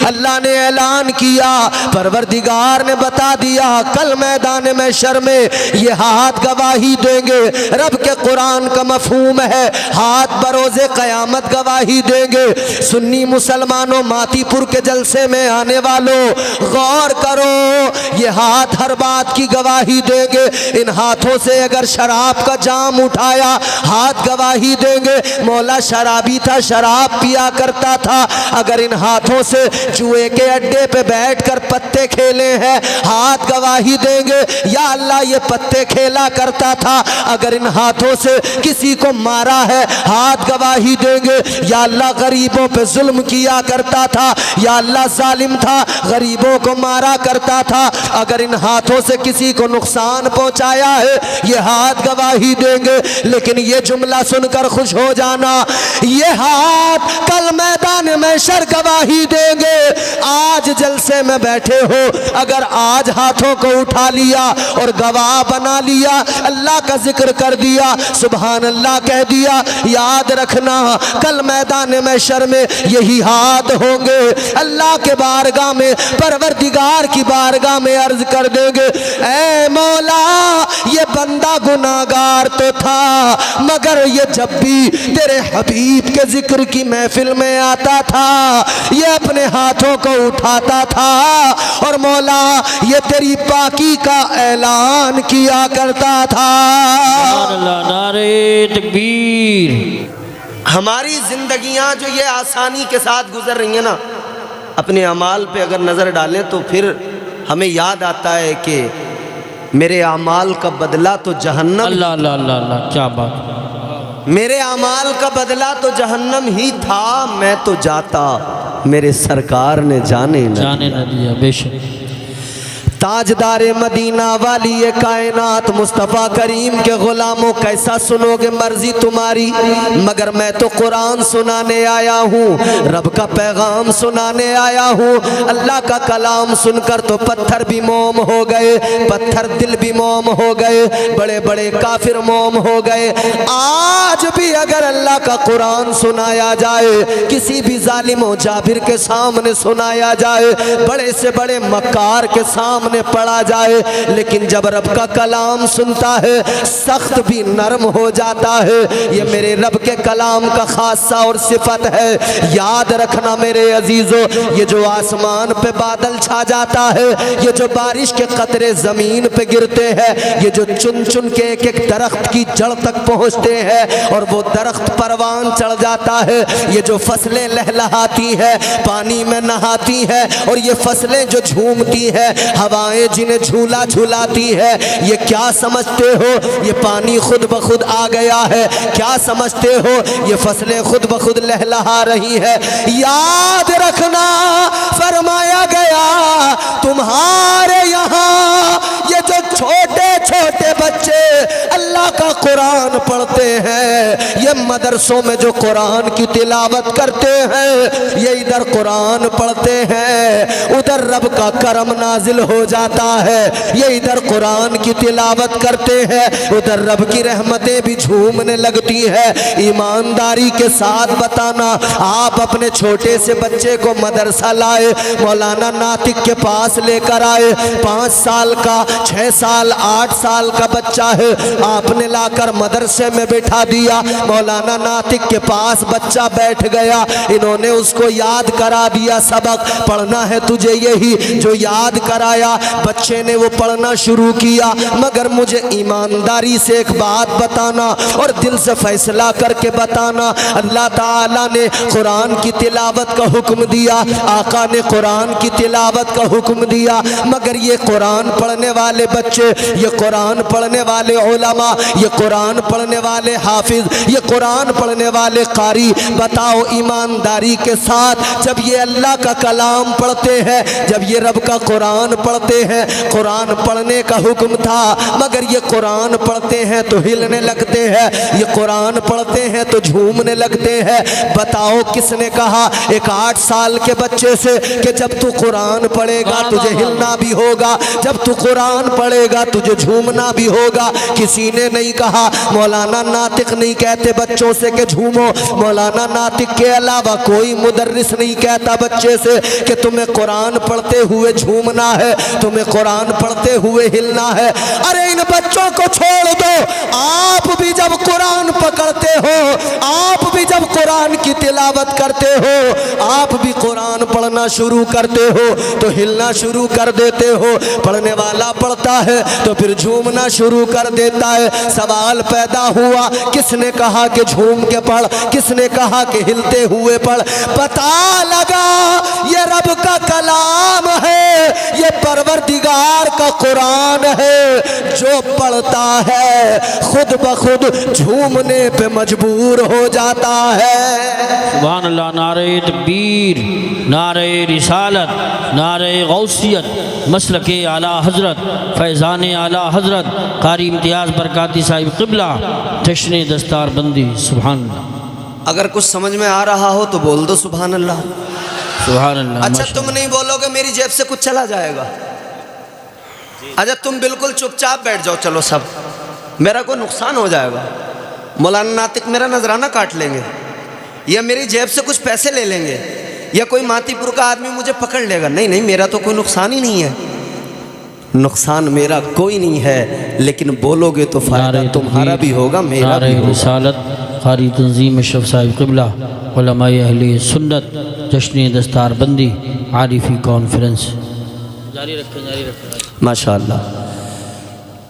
अल्लाह ने ऐलान किया, परवरदिगार ने बता दिया, कल मैदान महशर में ये हाथ गवाही देंगे। रब के कुरान का मफहूम है हाथ बरोज़े क़यामत गवाही देंगे। सुन्नी मुसलमानों, मातीपुर के जलसे में आने वालों, गौर करो, ये हाथ हर बात की गवाही देंगे। इन हाथों से अगर शराब का जाम उठाया, हाथ गवाही देंगे। मौला शराबी था, शराब पिया करता था। अगर इन हाथों से जुए के अड्डे पे बैठकर पत्ते खेले हैं, हाथ गवाही देंगे, या अल्लाह ये पत्ते खेला करता था। अगर इन हाथों से किसी को मारा है, हाथ गवाही देंगे, या अल्लाह गरीबों पे जुल्म किया करता था, या अल्लाह जालिम था, गरीबों को मारा करता था। अगर इन हाथों से किसी को नुकसान पहुंचाया है, ये हाथ गवाही देंगे। लेकिन ये जुमला सुनकर खुश हो जाना, ये हाथ कल मैदान महशर गवाही देंगे। आज जलसे में बैठे हो, अगर आज हाथों को उठा लिया और गवाह बना लिया, अल्लाह का जिक्र कर दिया, सुभान अल्लाह कह दिया, याद रखना कल मैदान महशर में यही हाथ होंगे। अल्लाह के बारगाह में, परवरदिगार की बारगाह में अर्ज कर देंगे, ऐ मौला ये बंदा गुनाहगार तो था, मगर ये जब भी तेरे हबीब के जिक्र की महफिल में आता था, ये अपने हाथों को उठाता था और मौला ये तेरी पाकी का ऐलान किया करता था। नारे तकबीर। हमारी जिंदगियां जो ये आसानी के साथ गुजर रही हैं ना, अपने अमाल पे अगर नज़र डालें तो फिर हमें याद आता है कि मेरे अमाल का बदला तो जहन्नम। अल्लाह अल्लाह अल्लाह अल्लाह, क्या बात। मेरे अमाल का बदला तो जहन्नम ही था, मैं तो जाता मेरे सरकार ने जाने न दिया। बेशक ताजदारे मदीना वाली ये कायनात मुस्तफ़ा करीम के ग़ुलामों, कैसा सुनोगे मर्जी तुम्हारी, मगर मैं तो कुरान सुनाने आया हूँ, रब का पैगाम सुनाने आया हूँ। अल्लाह का कलाम सुनकर तो पत्थर भी मोम हो गए, पत्थर दिल भी मोम हो गए, बड़े बड़े काफिर मोम हो गए। आज भी अगर अल्लाह का कुरान सुनाया जाए, किसी भी जालिम व जाबिर के सामने सुनाया जाए, बड़े से बड़े मक्कार के सामने पढ़ा जाए, लेकिन जब रब का कलाम सुनता है सख्त भी नरम हो जाता है। ये मेरे रब के कलाम का खासा और सिफत है। याद रखना मेरे अजीजों, ये जो आसमान पे बादल छा जाता है, ये जो बारिश के कतरे जमीन पे गिरते हैं, ये जो चुन चुन के एक एक दरख्त की जड़ तक पहुंचते हैं और वो दरख्त परवान चढ़ जाता है, ये जो फसलें लहलहाती है, पानी में नहाती है, और ये फसलें जो झूमती है, हवाएं जिन्हें झूला झूलाती है, ये क्या समझते हो ये पानी खुद ब खुद आ गया है? क्या समझते हो ये फसलें खुद ब खुद लहलहा रही है? याद रखना फरमाया गया तुम्हारे यहाँ ये जो छोटे छोटे बच्चे अल्लाह का कुरान पढ़ते हैं, ये मदरसों में जो कुरान की तिलावत करते हैं, ये इधर कुरान पढ़ते हैं, उधर रब का करम नाजिल हो जाता है। ये इधर कुरान की तिलावत करते हैं, उधर रब की रहमतें भी झूमने लगती है। ईमानदारी के साथ बताना, आप अपने छोटे से बच्चे को मदरसा लाए, मौलाना नातिक के पास लेकर आए, 5 साल का, 6 साल, 8 साल का बच्चा है, आपने लाकर मदरसे में बैठा दिया, मौलाना नातिक के पास बच्चा बैठ गया, इन्होंने उसको याद करा दिया, सबक पढ़ना है तुझे यही जो याद कराया, बच्चे ने वो पढ़ना शुरू किया। मगर मुझे ईमानदारी से एक बात बताना और दिल से फैसला करके बताना, अल्लाह ताला ने कुरान की तिलावत का हुक्म दिया, आका ने कुरान की तिलावत का हुक्म दिया, मगर ये कुरान पढ़ने वाले बच्चे, ये कुरान पढ़ने वाले उलमा, ये कुरान पढ़ने वाले हाफिज, ये कुरान पढ़ने वाले कारी, बताओ ईमानदारी के साथ, जब ये अल्लाह का कलाम पढ़ते हैं, जब ये रब का कुरान पढ़ते हैं, कुरान पढ़ने का हुक्म था, मगर ये कुरान पढ़ते हैं तो हिलने लगते हैं, ये कुरान पढ़ते हैं तो झूमने लगते हैं। बताओ किसने कहा एक 8 साल के बच्चे से कि जब तू कुरान पढ़ेगा तुझे हिलना भी होगा, जब तू कुरान पढ़ेगा तुझे झूमना भी होगा? किसी ने नहीं कहा। मौलाना नातिक नहीं कहते बच्चों से कि झूमो। मौलाना नातिक के अलावा कोई मुदर्रिस नहीं कहता बच्चे से कि तुम्हें कुरान पढ़ते हुए झूमना है, तुम्हें कुरान पढ़ते हुए हिलना है। अरे इन बच्चों को छोड़ दो। आप भी जब कुरान पकड़ते हो, आप भी जब कुरान की तिलावत करते हो, आप भी कुरान पढ़ना शुरू करते हो तो हिलना शुरू कर देते हो। पढ़ने वाला पढ़ता है तो फिर झूमना शुरू कर देता है। सवाल पैदा हुआ, किसने कहा कि झूम के पढ़, किसने कहा कि हिलते हुए पढ़? पता लगा ये रब का कलाम है, ये परवरदिगार का कुरान है। जो पढ़ता है खुद ब खुद झूमने पे मजबूर हो जाता है। सुभान अल्लाह। नारे तकबीर, नारे रिसालत, नारे गौसियत, मसलके आला हज़रत, फैज़ान आला हज़रत कारी इम्तियाज़ बरकाती साहिब क़िबला, जश्न दस्तार बंदी। सुभान अल्लाह। अगर कुछ समझ में आ रहा हो तो बोल दो सुभान अल्लाह। सुभान अल्लाह। अच्छा तुम नहीं बोलोगे मेरी जेब से कुछ चला जाएगा। अच्छा तुम बिल्कुल चुपचाप बैठ जाओ, चलो सब, मेरा कोई नुकसान हो जाएगा। मौलाना नातिक मेरा नजराना काट लेंगे, या मेरी जेब से कुछ पैसे ले लेंगे, या कोई मातीपुर का आदमी मुझे पकड़ लेगा। नहीं नहीं, मेरा तो कोई नुकसान ही नहीं है। नुकसान मेरा कोई नहीं है, लेकिन बोलोगे तो फायदा तुम्हारा भी होगा, मेरा भी होगा। रिसालत कारी तंजीम अशरफ साहिब क़िबला, उलमाए अहले सुन्नत, जश्न दस्तार बंदी, आरिफी कॉन्फ्रेंस। जारी रखें, जारी रखें। माशाअल्लाह।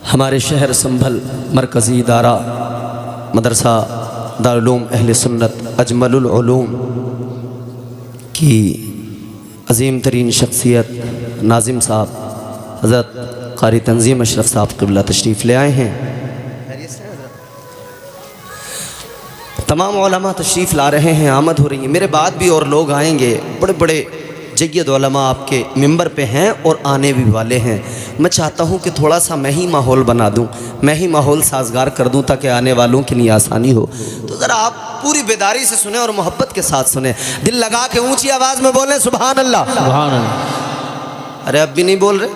हमारे शहर संभल मरकज़ी इदारा मदरसा दारुल उलूम अहले सुन्नत अजमलुल उलूम की अजीम तरीन शख्सियत नाजिम साहब हज़रत कारी तंजीम अशरफ साहब क़िबला तशरीफ़ ले आए हैं। तमाम उलमा तशरीफ़ ला रहे हैं, आमद हो रही है। मेरे बाद भी और लोग आएंगे, बड़े बड़े जय्यद उलमा आपके मिंबर पे हैं और आने भी वाले हैं। मैं चाहता हूँ कि थोड़ा सा मैं ही माहौल बना दूँ, मैं ही माहौल साजगार कर दूँ ताकि आने वालों के लिए आसानी हो। तो ज़रा आप पूरी बेदारी से सुने और मोहब्बत के साथ सुने, दिल लगा के ऊंची आवाज़ में बोलें सुभान अल्लाह। सुभान अल्लाह। अरे अब भी नहीं बोल रहे,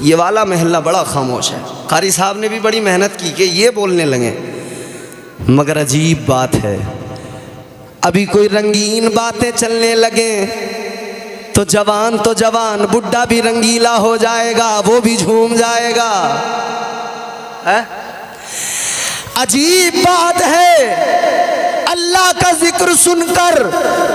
ये वाला महल्ला बड़ा खामोश है। कारी साहब ने भी बड़ी मेहनत की कि ये बोलने लगे, मगर अजीब बात है, अभी कोई रंगीन बातें चलने लगे तो जवान बुढ़ा भी रंगीला हो जाएगा, वो भी झूम जाएगा। है? अजीब बात है, अल्लाह का जिक्र सुनकर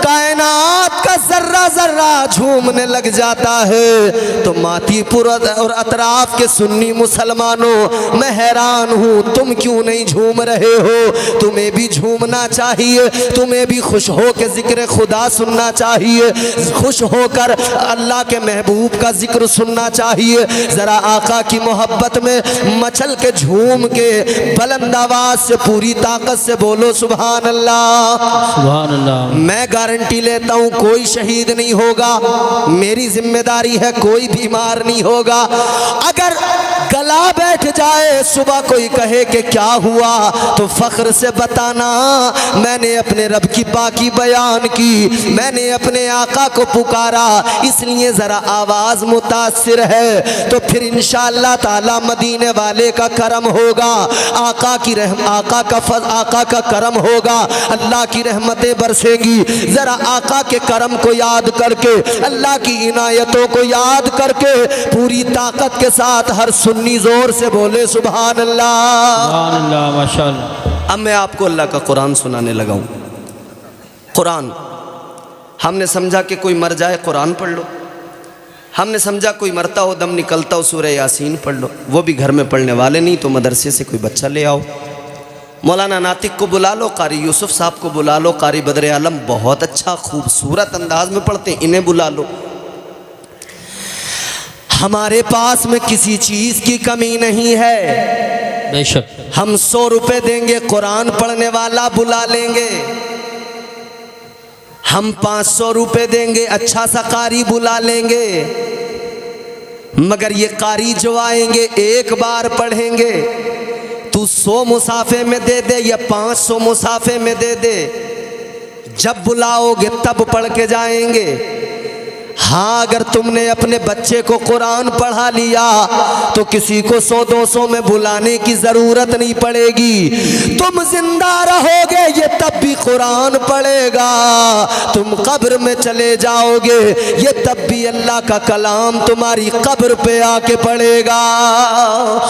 कायनात का जर्रा जर्रा झूमने लग जाता है। तो मातीपुर और अतराफ के सुन्नी मुसलमानों, मैं हैरान हूँ, तुम क्यों नहीं झूम रहे हो? तुम्हें भी झूमना चाहिए, तुम्हें भी खुश हो के जिक्र खुदा सुनना चाहिए, खुश होकर अल्लाह के महबूब का जिक्र सुनना चाहिए। ज़रा आका की मोहब्बत में मचल के झूम के बुलंद आवाज़ से पूरी ताकत से बोलो सुभान अल्लाह। सुभान अल्लाह। मैं गारंटी लेता हूँ कोई शहीद नहीं होगा, मेरी जिम्मेदारी है कोई बीमार नहीं होगा। अगर गला बैठ जाए, सुबह कोई कहे कि क्या हुआ, तो फख्र से बताना मैंने अपने रब की पाकी बयान की, मैंने अपने आका को पुकारा, इसलिए ज़रा आवाज़ मुतासिर है। तो फिर इंशाअल्लाह ताला मदीने वाले का करम होगा, आका का करम होगा, अल्लाह की रहमतें बरसेंगी। ज़रा आका के करम को याद करके, अल्लाह की इनायतों को याद करके पूरी ताकत के साथ हर सुन्नी जोर से बोले सुभान अल्लाह। सुभान अल्लाह। माशाअल्लाह। अब मैं आपको अल्लाह का कुरान सुनाने लगा हूँ। कुरान हमने समझा कि कोई मर जाए कुरान पढ़ लो, हमने समझा कोई मरता हो दम निकलता हो सूरह यासीन पढ़ लो, वो भी घर में पढ़ने वाले नहीं तो मदरसे से कोई बच्चा ले आओ। मौलाना नातिक को बुला लो, कारी यूसुफ साहब को बुला लो, कारी बदर आलम बहुत अच्छा खूबसूरत अंदाज में पढ़ते हैं, इन्हें बुला लो। हमारे पास में किसी चीज़ की कमी नहीं है, बेशक। हम 100 रुपए देंगे, कुरान पढ़ने वाला बुला लेंगे। हम 500 रुपए देंगे, अच्छा सा कारी बुला लेंगे। मगर ये कारी जो आएंगे एक बार पढ़ेंगे, तू 100 मुसाफे में दे दे या 500 मुसाफे में दे दे, जब बुलाओगे तब पढ़ के जाएंगे। हाँ, अगर तुमने अपने बच्चे को कुरान पढ़ा लिया तो किसी को 100-200 में बुलाने की ज़रूरत नहीं पड़ेगी। तुम जिंदा रहोगे ये तब भी कुरान पढ़ेगा, तुम कब्र में चले जाओगे ये तब भी अल्लाह का कलाम तुम्हारी कब्र पे आके पढ़ेगा।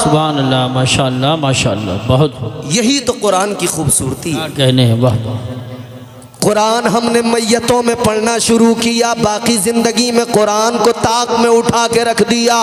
सुभान अल्लाह, माशाअल्लाह माशाअल्लाह, बहुत यही तो कुरान की खूबसूरती है। कहने हैं, वाह। कुरान हमने मैयतों में पढ़ना शुरू किया, बाकी ज़िंदगी में कुरान को ताक में उठा के रख दिया।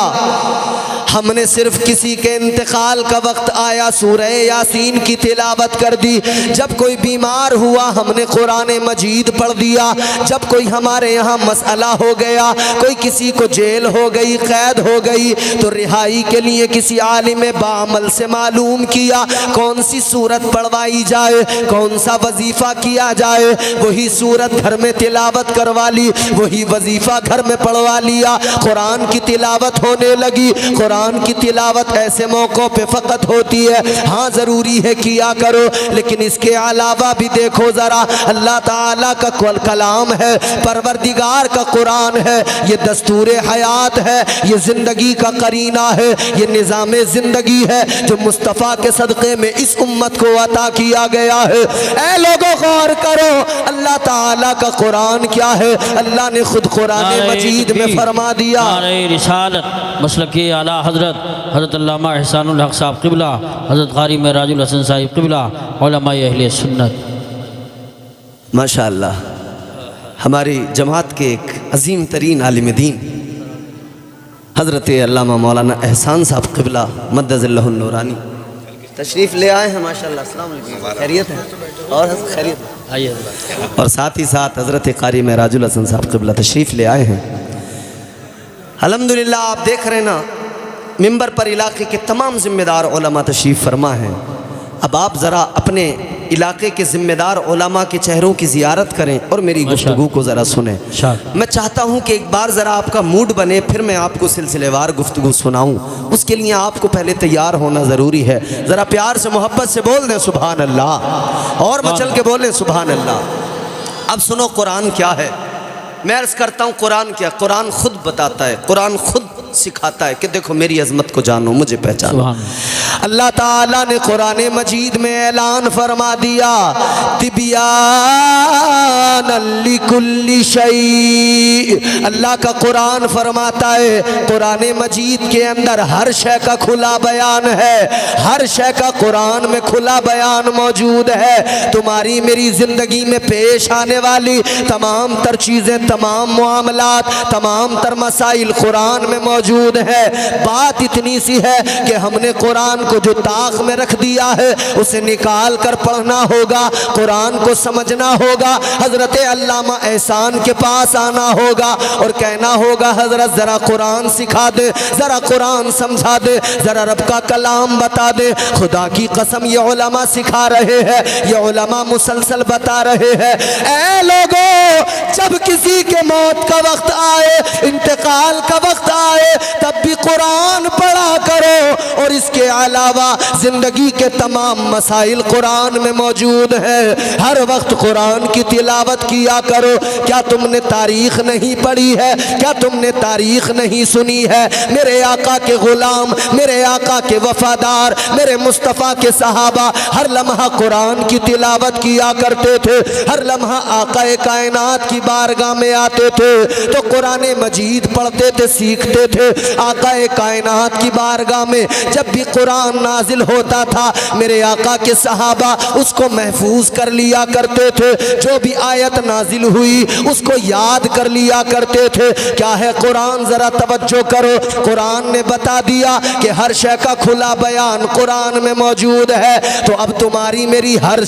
हमने सिर्फ किसी के इंतकाल का वक्त आया सूरह यासीन की तिलावत कर दी, जब कोई बीमार हुआ हमने कुरान मजीद पढ़ दिया, जब कोई हमारे यहाँ मसला हो गया, कोई किसी को जेल हो गई, कैद हो गई, तो रिहाई के लिए किसी आलिम बामल से मालूम किया कौन सी सूरत पढ़वाई जाए, कौन सा वजीफ़ा किया जाए, वही सूरत घर में तिलावत करवा ली, वही वजीफ़ा घर में पढ़वा लिया। कुरान की तिलावत होने लगी। कुरान की तिलावत ऐसे मौक़ों पे फ़कत होती है, हाँ ज़रूरी है किया करो, लेकिन इसके अलावा भी देखो ज़रा, अल्लाह ताला का कलाम है, परवरदिगार का कुरान है, ये दस्तूर हयात है, ये ज़िंदगी का करीना है, ये निज़ाम ज़िंदगी है जो मुस्तफ़ा के सदक़े में इस उम्मत को अता किया गया है। ऐ लोगों गौर करो, अल्लाह ताला का कुरान क्या है। अल्लाह ने खुद कुरान मजीद में फरमा दिया, नारे रिसालत मसलके आला हज़रत अल्लामा एहसानुल हक साहब क़िबला, हज़रत क़ारी मेराजुल हसन साहिब क़िबला, उलमाए अहले सुन्नत। माशाअल्लाह, हमारी जमात के एक अजीम तरीन आलिम दीन हज़रत अल्लामा मौलाना एहसान साहब क़िबला मद्दज़िल्लहुन नूरानी तशरीफ़ ले आए हैं। माशाअल्लाह, अस्सलाम वालेकुम, खैरियत है? और खैरियत है? आइए। और साथ ही साथ हज़रत क़ारी मेराजुल हसन साहब क़िबला तशरीफ़ ले आए हैं। अल्हम्दुलिल्लाह, आप देख रहे हैं ना, मिंबर पर इलाके के तमाम ज़िम्मेदार उलमा तशरीफ़ फरमा हैं। अब आप ज़रा अपने इलाके के ज़िम्मेदार उलमा के चेहरों की ज़ियारत करें और मेरी गुफ्तगू को ज़रा सुनें। मैं चाहता हूँ कि एक बार ज़रा आपका मूड बने, फिर मैं आपको सिलसिलेवार गुफ्तगू सुनाऊँ। उसके लिए आपको पहले तैयार होना ज़रूरी है। ज़रा प्यार से मोहब्बत से बोल दें सुभान अल्लाह, और मचल के बोलें सुभान अल्लाह। अब सुनो कुरान क्या है। मैं अर्ज़ करता हूँ कुरान क्या, कुरान खुद बताता है, कुरान खुद सिखाता है कि देखो मेरी अज़मत को जानो, मुझे पहचानो। अल्लाह ताला ने कुरान मजीद में ऐलान फरमा दिया, तिबियानन लिकुल्ली शै। अल्लाह का कुरान फरमाता है कुरान मजीद के अंदर हर शय का खुला बयान है, हर शय का कुरान में खुला बयान मौजूद है। तुम्हारी मेरी ज़िंदगी में पेश आने वाली तमाम तर चीज़ें, तमाम मामलात, तमाम तर मसाइल कुरान में मौजूद है। बात इतनी सी है कि हमने कुरान को जो ताक में रख दिया है उसे निकाल कर पढ़ना होगा, कुरान को समझना होगा। हज़रत अल्लामा एहसान के पास आना होगा और कहना होगा हज़रत ज़रा कुरान सिखा दे, ज़रा कुरान समझा दे, ज़रा रब का कलाम बता दे। खुदा की कसम ये उलमा सिखा रहे हैं, ये उलमा मुसलसल बता रहे हैं। ऐ लोगों, जब किसी के मौत का वक्त आए, इंतकाल का वक्त आए, तब भी कुरान पढ़ा करो। और इसके अलावा जिंदगी के तमाम मसाइल कुरान में मौजूद है। हर वक्त कुरान की तिलावत किया करो। क्या तुमने तारीख नहीं पढ़ी है? क्या तुमने तारीख नहीं सुनी है? मेरे आका के गुलाम, मेरे आका के वफादार, मेरे मुस्तफ़ा के सहाबा हर लम्हा कुरान की तिलावत किया करते थे। हर लम्हा आका कायनात की बारगाह में आते थे तो कुरान मजीद पढ़ते थे, सीखते थे। आका कायनात की बारगाह में जब भी कुरान नाजिल होता था, मेरे आका के सहाबा उसको महफूज कर लिया करते थे। जो भी आयत नाजिल हुई उसको याद कर लिया करते थे। क्या है कुरान? जरा तवज्जो करो। कुरान ने बता दिया कि हर शय का खुला बयान कुरान में मौजूद है। तो अब तुम्हारी मेरी हर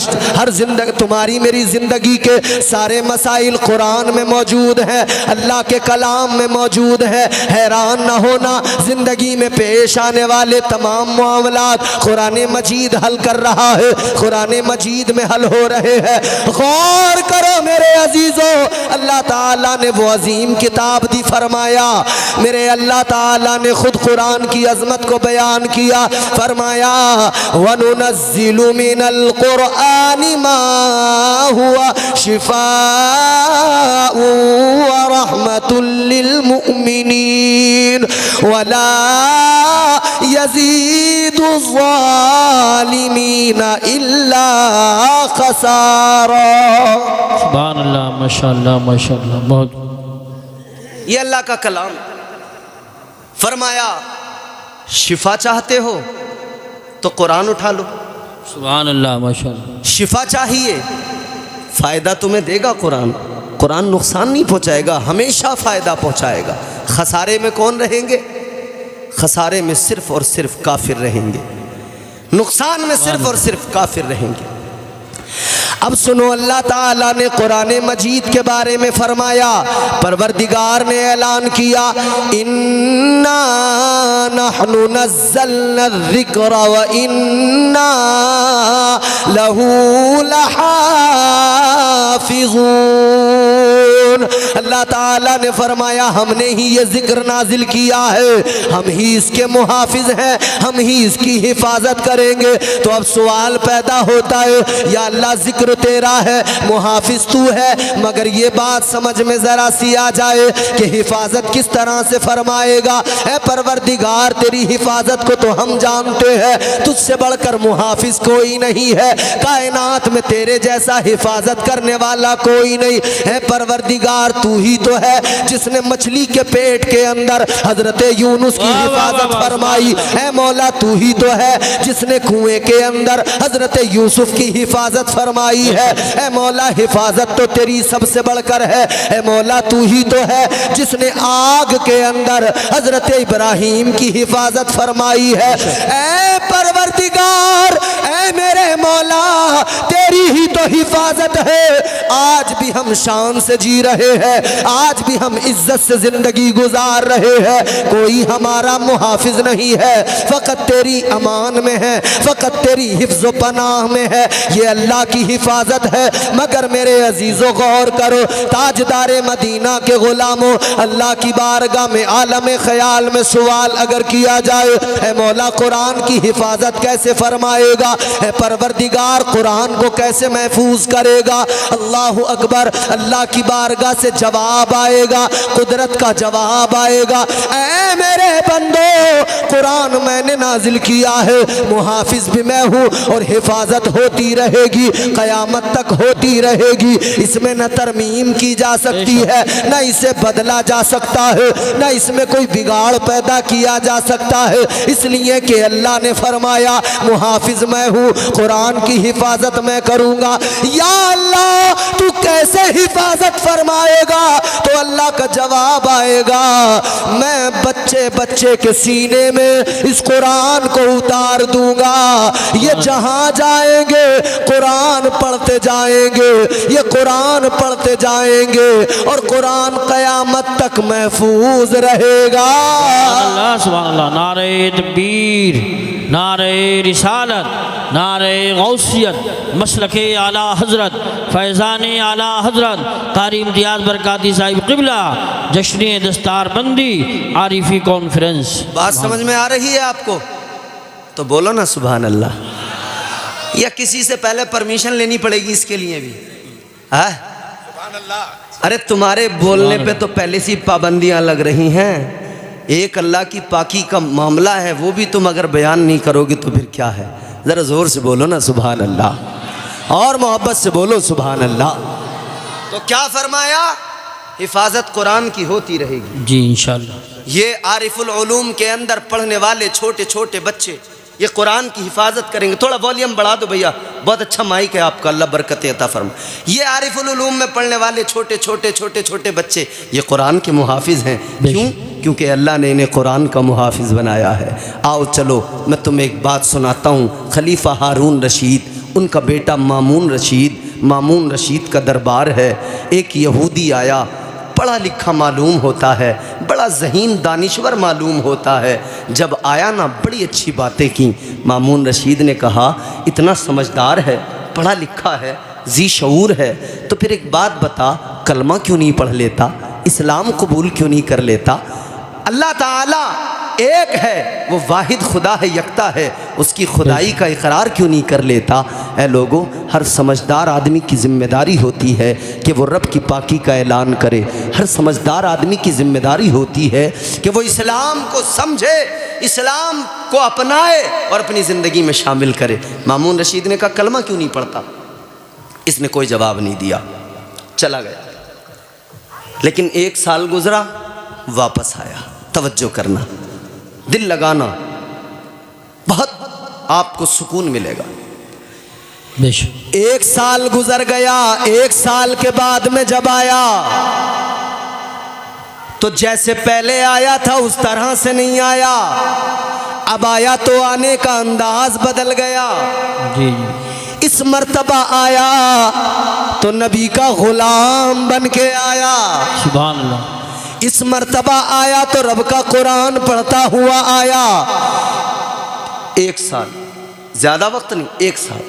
जिंदगी, तुम्हारी मेरी जिंदगी के सारे मसाइल कुरान में मौजूद है, अल्लाह के कलाम में मौजूद है। हैरान न होना, जिंदगी में पेश आने वाले तमाम मामलात कुरान मजीद हल कर रहा है, कुरान मजीद में हल हो रहे हैं। गौर करो मेरे अजीजों, अल्लाह ताला ने वो अजीम किताब दी, फरमाया मेरे अल्लाह ताला ने खुद कुरान की अजमत को बयान किया, फरमाया वनुनज़्ज़िलु मिनल कुरआनि मा हुआ शिफाउ व रहमतुल लिल मुमिनीन वला यज़ीदु ज़ालिमीन इल्ला खसारा। सुभान अल्लाह, माशाअल्लाह माशाअल्लाह। बहुत ये अल्लाह का कलाम। फरमाया शिफा चाहते हो तो कुरान उठा लो। सुभान अल्लाह माशाअल्लाह। शिफा चाहिए, फ़ायदा तुम्हें देगा कुरान। कुरान नुकसान नहीं पहुंचाएगा, हमेशा फ़ायदा पहुंचाएगा। खसारे में कौन रहेंगे? खसारे में सिर्फ और सिर्फ काफिर रहेंगे, नुकसान में सिर्फ और सिर्फ काफिर रहेंगे। अब सुनो, अल्लाह ताला ने कुरान मजीद के बारे में फरमाया, परवरदिगार ने ऐलान किया इन्ना नहनु नज़्ज़लना ज़िक्र व इन्ना लहू लहाफ़िज़ून। अल्लाह ताला ने फरमाया हमने ही ये जिक्र नाजिल किया है, हम ही इसके मुहाफिज हैं, हम ही इसकी हिफाजत करेंगे। तो अब सवाल पैदा होता है, या अल्लाह जिक्र तेरा है, मुहाफिज तू है, मगर ये बात समझ में जरा सी आ जाए कि हिफाजत किस तरह से फरमाएगा। ऐ परवरदिगार तेरी हिफाजत को तो हम जानते हैं, तुझसे बढ़कर मुहाफिज कोई नहीं है, कायनात में तेरे जैसा हिफाजत करने वाला कोई नहीं है। परवरदिगार तू ही तो है जिसने मछली के पेट के अंदर हजरत यूनुस की हिफाजत फरमाई। ऐ मौला तू ही तो है जिसने कुएं के अंदर हजरत यूसुफ की हिफाजत फरमाई है। ऐ मौला हिफाजत तो तेरी सबसे बढ़कर है। ऐ मौला तू ही तो है जिसने आग के अंदर हजरत इब्राहीम की हिफाजत फरमाई है। ऐ परवरदिगार, ऐ मेरे मौला तेरी ही तो हिफाजत है। आज भी हम शान से जी रहे हैं, आज भी हम इज्जत से जिंदगी गुजार रहे हैं, कोई हमारा मुहाफिज नहीं है, फकत तेरी अमान में है, फकत तेरी हिफ्ज़ व पनाह में है, ये अल्लाह की हिफाजत है। मगर मेरे अजीज़ों गौर करो, ताजदारे मदीना के गुलामों, अल्लाह की बारगाह में आलम ख्याल में सवाल अगर किया जाए, ऐ मौला कुरान की हिफाजत कैसे फरमाएगा, ऐ परवरदिगार कुरान को कैसे महफूज करेगा? अल्लाह अकबर, अल्लाह की बारगाह से जवाब आएगा, कुदरत का जवाब आएगा, ऐ मेरे बंदो कुरान मैंने नाजिल किया है, मुहाफिज भी मैं हूँ और हिफाजत होती रहेगी, कयामत तक होती रहेगी। इसमें न तरमीम की जा सकती है, न इसे बदला जा सकता है, न इसमें कोई बिगाड़ पैदा किया जा सकता है, इसलिए कि अल्लाह ने फरमाया मुहाफिज मैं हूँ, कुरान की हिफाजत मैं करूँगा। या अल्लाह तू कैसे हिफाजत फरमाएगा? तो अल्लाह का जवाब आएगा, मैं बच्चे बच्चे के सीने में इस कुरान को उतार दूंगा, ये जहाँ जाएंगे कुरान पढ़ते जाएंगे, ये कुरान पढ़ते जाएंगे और कुरान क़यामत तक महफूज रहेगा। अल्लाह सुभान अल्लाह। नारे तकबीर, नारे रिसालत, नारे गौसियत, मसलके आला हजरत, फैज़ान आला हजरत कारी इम्तियाज़ बरकाती साहिब क़िबला, जश्न दस्तारबंदी आरिफी कॉन्फ्रेंस। बात समझ में आ रही है आपको? तो बोलो ना सुभान अल्लाह। या किसी से पहले परमिशन लेनी पड़ेगी इसके लिए भी? है अरे तुम्हारे बोलने पे तो पहले से पाबंदियां लग रही हैं। एक अल्लाह की पाकी का मामला है, वो भी तुम अगर बयान नहीं करोगे तो फिर क्या है? ज़रा ज़ोर से बोलो ना सुभान अल्लाह, और मोहब्बत से बोलो सुभान अल्लाह। तो क्या फरमाया? हिफाजत कुरान की होती रहेगी जी इंशाअल्लाह। ये आरिफुल उलूम के अंदर पढ़ने वाले छोटे छोटे बच्चे ये कुरान की हिफाजत करेंगे। थोड़ा वॉल्यूम बढ़ा दो भैया, बहुत अच्छा माइक है आपका, अल्लाह बरकत अता फरमा। ये आरिफुल उलूम में पढ़ने वाले छोटे छोटे बच्चे ये कुरान के मुहाफिज हैं। क्यों? क्योंकि अल्लाह ने इन्हें कुरान का मुहाफिज बनाया है। आओ चलो मैं तुम्हें एक बात सुनाता हूँ। खलीफा हारून रशीद, उनका बेटा मामून रशीद का दरबार है। एक यहूदी आया, पढ़ा लिखा मालूम होता है, बड़ा ज़हीन दानिश्वर मालूम होता है। जब आया ना बड़ी अच्छी बातें की। मामून रशीद ने कहा इतना समझदार है, पढ़ा लिखा है, जी शऊर है, तो फिर एक बात बता, कलमा क्यों नहीं पढ़ लेता, इस्लाम कबूल क्यों नहीं कर लेता? अल्लाह ताला एक है, वो वाहिद खुदा है, यकता है, उसकी खुदाई का इकरार क्यों नहीं कर लेता? ऐ लोगों, हर समझदार आदमी की ज़िम्मेदारी होती है कि वो रब की पाकी का ऐलान करे। हर समझदार आदमी की ज़िम्मेदारी होती है कि वो इस्लाम को समझे, इस्लाम को अपनाए और अपनी ज़िंदगी में शामिल करे। मामून रशीद ने कहा कलमा क्यों नहीं पढ़ता? इसने कोई जवाब नहीं दिया, चला गया। लेकिन 1 साल गुजरा, वापस आया। तवज्जो करना, दिल लगाना, बहुत आपको सुकून मिलेगा। 1 साल गुजर गया। 1 साल के बाद में जब आया तो जैसे पहले आया था उस तरह से नहीं आया। अब आया तो आने का अंदाज बदल गया। जी जी। इस मर्तबा आया तो नबी का गुलाम बन के आया। सुभान अल्लाह। इस मर्तबा आया तो रब का कुरान पढ़ता हुआ आया। 1 साल, ज़्यादा वक्त नहीं, 1 साल।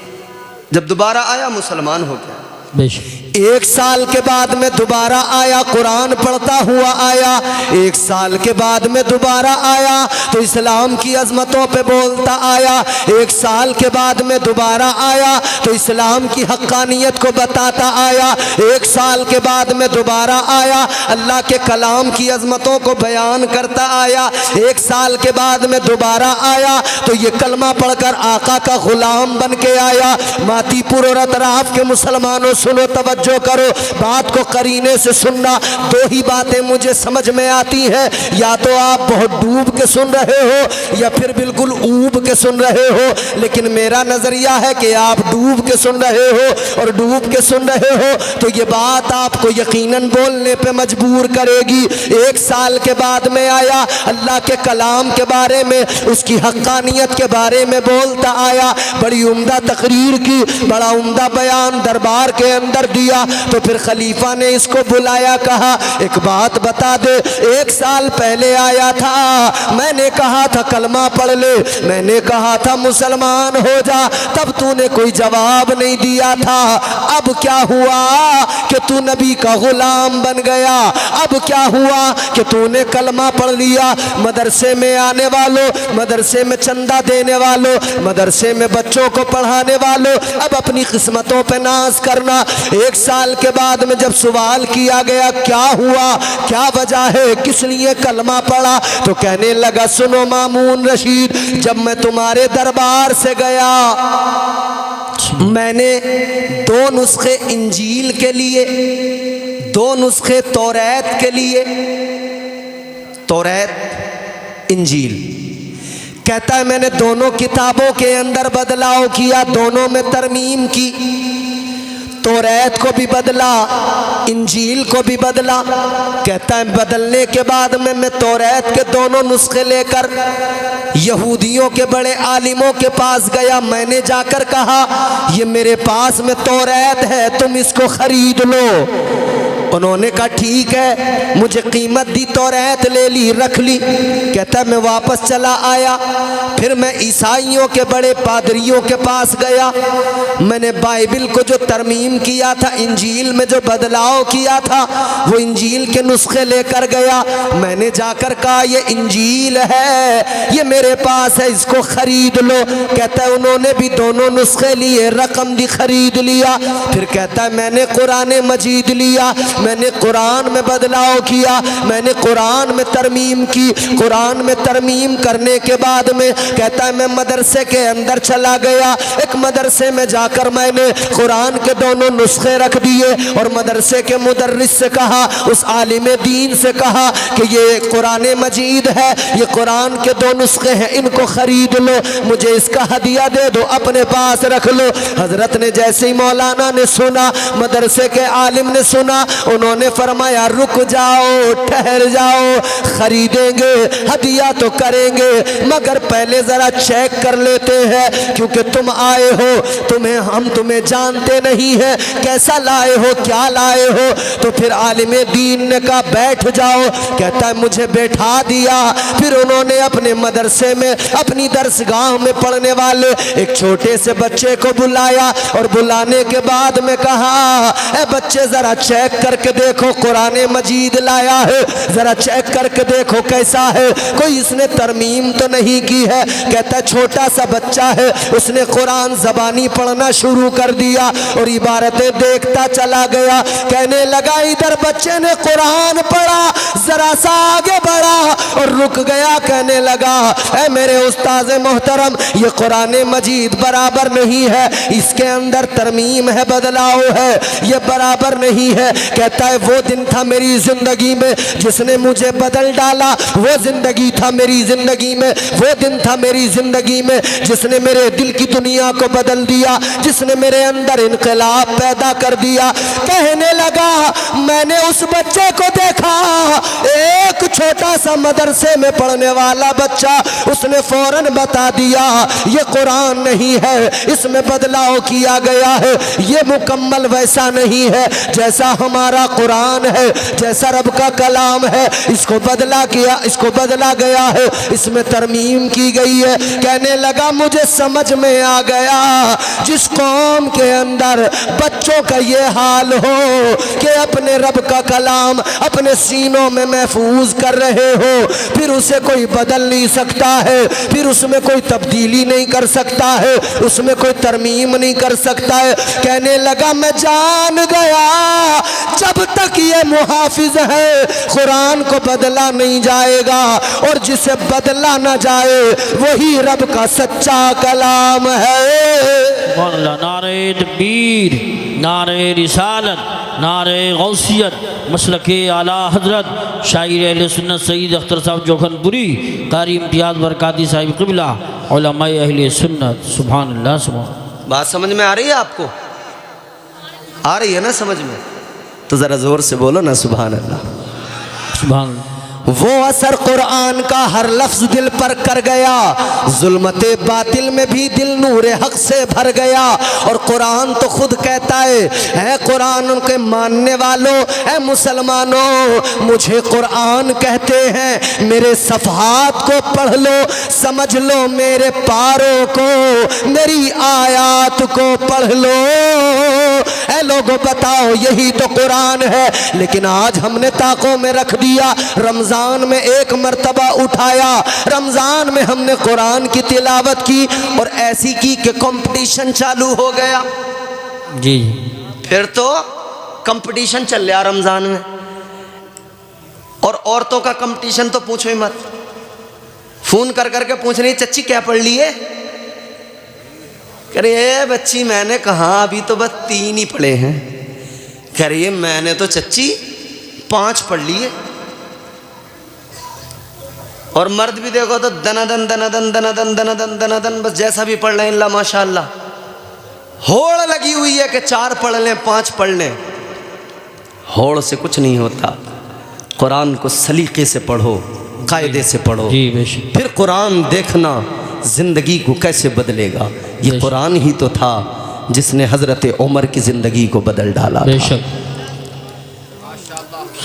जब दोबारा आया मुसलमान हो गया। 1 साल के बाद में दोबारा आया, कुरान पढ़ता हुआ आया। 1 साल के बाद में दोबारा आया तो इस्लाम की अजमतों पे बोलता आया। 1 साल के बाद में दोबारा आया तो इस्लाम की हक्कानियत को बताता आया। 1 साल के बाद में दोबारा आया, अल्लाह के कलाम की अजमतों को बयान करता आया। 1 साल के बाद में दोबारा आया तो ये कलमा पढ़कर आका का गुलाम बन के आया। मातीपुर और अतराफ के मुसलमानों सुनो, तवज्जो करो, बात को करीने से सुनना। 2 ही बातें मुझे समझ में आती है, या तो आप बहुत डूब के सुन रहे हो या फिर बिल्कुल ऊब के सुन रहे हो। लेकिन मेरा नज़रिया है कि आप डूब के सुन रहे हो, और डूब के सुन रहे हो तो ये बात आपको यकीनन बोलने पे मजबूर करेगी। 1 साल के बाद में आया, अल्लाह के कलाम के बारे में, उसकी हक्कानियत के बारे में बोलता आया। बड़ी उम्दा तकरीर की, बड़ा उम्दा बयान दरबार के अंदर दिया। तो फिर खलीफा ने इसको बुलाया, कहा एक बात बता दे, 1 साल पहले आया था, मैंने कहा था कलमा पढ़ ले, मैंने कहा था मुसलमान हो जा, तब तूने कोई जवाब नहीं दिया था। अब क्या हुआ कि तू नबी का गुलाम बन गया? अब क्या हुआ कि तूने कलमा पढ़ लिया? मदरसे में आने वालों, मदरसे में चंदा देने वालों, मदरसे में बच्चों को पढ़ाने वालों, अब अपनी किस्मतों पे नाज करना। 1 साल के बाद में जब सवाल किया गया क्या हुआ, क्या वजह है, किस लिए कलमा पढ़ा, तो कहने लगा सुनो मामून रशीद, जब मैं तुम्हारे दरबार से गया मैंने 2 नुस्खे इंजील के लिए, 2 नुस्खे तौरात के लिए, तौरात इंजील, कहता है मैंने दोनों किताबों के अंदर बदलाव किया, दोनों में तरमीम की। तौरात को भी बदला, इंजील को भी बदला। कहता है बदलने के बाद में मैं तौरात के दोनों नुस्खे लेकर यहूदियों के बड़े आलिमों के पास गया। मैंने जाकर कहा ये मेरे पास में तौरात है, तुम इसको खरीद लो। उन्होंने कहा ठीक है, मुझे कीमत दी, तौरात ले ली, रख ली। कहता मैं वापस चला आया, फिर मैं ईसाइयों के बड़े पादरियों के पास गया। मैंने बाइबिल को जो तरमीम किया था, इंजील में जो बदलाव किया था, वो इंजील के नुस्खे लेकर गया। मैंने जाकर कहा ये इंजील है, ये मेरे पास है, इसको खरीद लो। कहता है उन्होंने भी दोनों नुस्खे लिए, रकम दी, खरीद लिया। फिर कहता है मैंने कुरान मजीद लिया, मैंने कुरान में बदलाव किया, मैंने कुरान में तरमीम की। कुरान में तरमीम करने के बाद में कहता है मैं मदरसे के अंदर चला गया। एक मदरसे में जाकर मैंने कुरान के दोनों नुस्खे रख दिए और मदरसे के मुदर्रिस से कहा, उस आलिम दीन से कहा कि ये कुरान मजीद है, ये कुरान के 2 नुस्खे हैं, इनको खरीद लो, मुझे इसका हदिया दे दो, अपने पास रख लो। हजरत ने जैसे ही मौलाना ने सुना, मदरसे के आलिम ने सुना, उन्होंने फरमाया रुक जाओ, ठहर जाओ, खरीदेंगे, हदिया तो करेंगे, मगर पहले जरा चेक कर लेते हैं, क्योंकि तुम आए हो, हम तुम्हें जानते नहीं है, कैसा लाए हो, क्या लाए हो। तो फिर आलिम दीन ने कहा बैठ जाओ। कहता है मुझे बैठा दिया। फिर उन्होंने अपने मदरसे में, अपनी दरसगाह में पढ़ने वाले एक छोटे से बच्चे को बुलाया और बुलाने के बाद में कहा ए बच्चे जरा चेक करके देखो, कुरान मजीद लाया है, जरा चेक करके देखो कैसा है, कोई इसने तरमीम तो नहीं की है। कहता छोटा सा बच्चा है, उसने कुरान ज़बानी पढ़ना शुरू कर दिया और इबारतें देखता चला गया। कहने लगा इधर बच्चे ने कुरान पढ़ा, जरा सा आगे बढ़ा और रुक गया। कहने लगा ए मेरे उस्ताद मोहतरम, ये कुरान मजीद बराबर नहीं है, इसके अंदर तरमीम है, बदलाव है, ये बराबर नहीं है। कहता है वो दिन था मेरी जिंदगी में जिसने मुझे बदल डाला, वो जिंदगी था मेरी जिंदगी में, वो दिन था मेरी जिंदगी में जिसने मेरे दिल की दुनिया को बदल दिया, जिसने मेरे अंदर इनकलाब पैदा कर दिया। कहने लगा मैंने उस बच्चे को देखा, एक छोटा सा मदरसे में पढ़ने वाला बच्चा, उसने फौरन बता दिया ये कुरान नहीं है, इसमें बदलाव किया गया है, ये मुकम्मल वैसा नहीं है जैसा हमारा कुरान है, जैसा रब का कलाम है, इसको बदला किया, इसको बदला गया है, इसमें तरमीम की गई है। कहने लगा मुझे समझ में आ गया, जिस कौम के अंदर बच्चों का ये हाल हो कि अपने रब का कलाम अपने सीनों में महफूज कर रहे हो, फिर उसे कोई बदल नहीं सकता है, फिर उसमें कोई तब्दीली नहीं कर सकता है, उसमें कोई तरमीम नहीं कर सकता है। कहने लगा मैं जान गया जब तक ये मुहाफिज है कुरान को बदला नहीं जाएगा, और जिसे बदला ना जाए वही रब का सच्चा कलाम है। नारे तकबीर, नारे रिसालत, नारे गौसियत, मसलके आला हजरत शायर अहले सुन्नत सईद अख्तर साहब जोखनपुरी, कारी इम्तियाज़ बरकाती साहिब क़िबला, उलमाए अहले सुन्नत। सुभान अल्लाह। सुभान। बात समझ में आ रही है आपको? आ रही है ना समझ में? तो ज़रा ज़ोर से बोलो ना सुभान अल्लाह। सुभान। वो असर कुरान का हर लफ्ज दिल पर कर गया, जुल्मते बातिल में भी दिल नूर हक से भर गया। और कुरान तो खुद कहता है कुरान उनके मानने वालों, है मुसलमानों मुझे कुरान कहते हैं, मेरे सफ़हात को पढ़ लो, समझ लो मेरे पारों को, मेरी आयात को पढ़ लो। ऐ लोगों बताओ यही तो कुरान है, लेकिन आज हमने ताकों में रख दिया। रमज़ान में एक मर्तबा उठाया, रमज़ान में हमने कुरान की तिलावत की और ऐसी की कि कंपटीशन चालू हो गया। जी फिर तो कंपटीशन चल रहा रमज़ान में, और औरतों का कंपटीशन तो पूछो ही मत। फ़ोन कर करके पूछ रही चच्ची क्या पढ़ लिए? कह रही है बच्ची मैंने कहा अभी तो बस 3 ही पढ़े हैं। कह रही है मैंने तो चच्ची 5 पढ़ लिए। और मर्द भी देखो तो दनादन दनादन दनादन दनादन दनादन बस जैसा भी पढ़ लें अल्लाह माशाअल्लाह, होड़ लगी हुई है कि 4 पढ़ लें 5 पढ़ लें। होड़ से कुछ नहीं होता, कुरान को सलीके से पढ़ो, कायदे से पढ़ो, जी बेशक। फिर कुरान देखना ज़िंदगी को कैसे बदलेगा। ये कुरान ही तो था जिसने हज़रत उमर की ज़िंदगी को बदल डाला। बेशक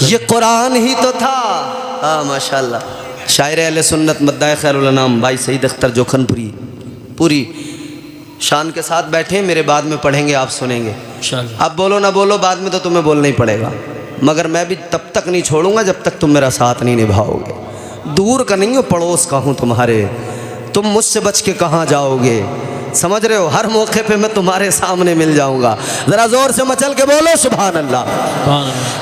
ये कुरान ही तो था। हाँ माशाअल्लाह। शायर अहले सुन्नत मद्दाए खैरुल अनाम भाई सईद अख्तर जोखनपुरी पूरी शान के साथ बैठे, मेरे बाद में पढ़ेंगे, आप सुनेंगे। अब बोलो ना बोलो, बाद में तो तुम्हें बोलना ही पड़ेगा, मगर मैं भी तब तक नहीं छोड़ूंगा जब तक तुम मेरा साथ नहीं निभाओगे। दूर का नहीं हो, पड़ोस का हूँ तुम्हारे, तुम मुझसे बच के कहाँ जाओगे? समझ रहे हो? हर मौके पे मैं तुम्हारे सामने मिल जाऊंगा। जरा जोर से मचल के बोलो सुभान अल्लाह।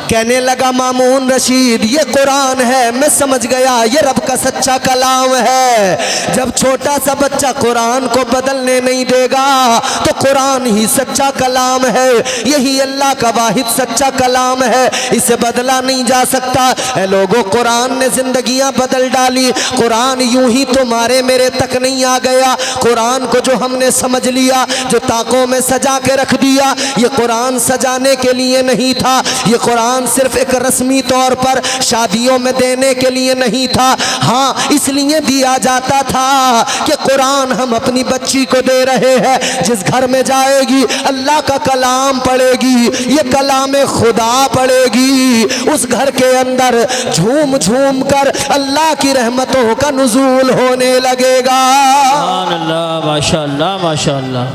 कहने लगा मामून रशीद ये कुरान है, मैं समझ गया ये रब का सच्चा कलाम है। जब छोटा सा बच्चा कुरान को बदलने नहीं देगा तो कुरान ही सच्चा कलाम है, यही अल्लाह का वाहिद सच्चा कलाम है, इसे बदला नहीं जा सकता। लोगों कुरान ने जिंदगियां बदल डाली, कुरान यूं ही तुम्हारे मेरे तक नहीं आ गया। कुरान को जो हमने हमने समझ लिया, जो ताकों में सजा के रख दिया। ये कुरान सजाने के लिए नहीं था, ये कुरान सिर्फ एक रस्मी तौर पर शादियों में देने के लिए नहीं था। हाँ, इसलिए दिया जाता था कि कुरान हम अपनी बच्ची को दे रहे हैं, जिस घर में जाएगी अल्लाह का कलाम पढ़ेगी, ये कलाम खुदा पढ़ेगी, उस घर के अंदर झूम झूम कर अल्लाह की रहमतों का नुज़ूल होने लगेगा। सुभान अल्लाह, माशाअल्लाह माशाअल्लाह।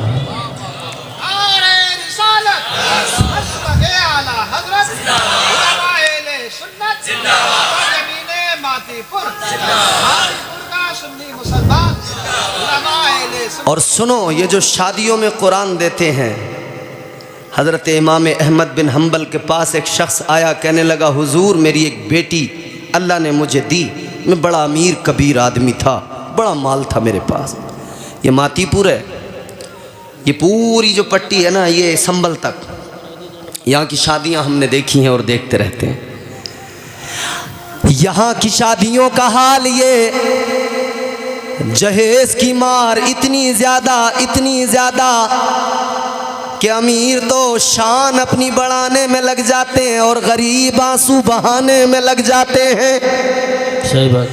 और सुनो, ये जो शादियों में कुरान देते हैं, हज़रत इमाम अहमद बिन हम्बल के पास एक शख्स आया, कहने लगा हुजूर मेरी एक बेटी अल्लाह ने मुझे दी, मैं बड़ा अमीर कबीर आदमी था, बड़ा माल था मेरे पास। ये मातीपुर है, ये पूरी जो पट्टी है ना, ये संभल तक, यहाँ की शादियाँ हमने देखी हैं और देखते रहते हैं। यहाँ की शादियों का हाल ये, जहेज की मार इतनी ज़्यादा कि अमीर तो शान अपनी बढ़ाने में लग जाते हैं और गरीब आंसू बहाने में लग जाते हैं। सही बात।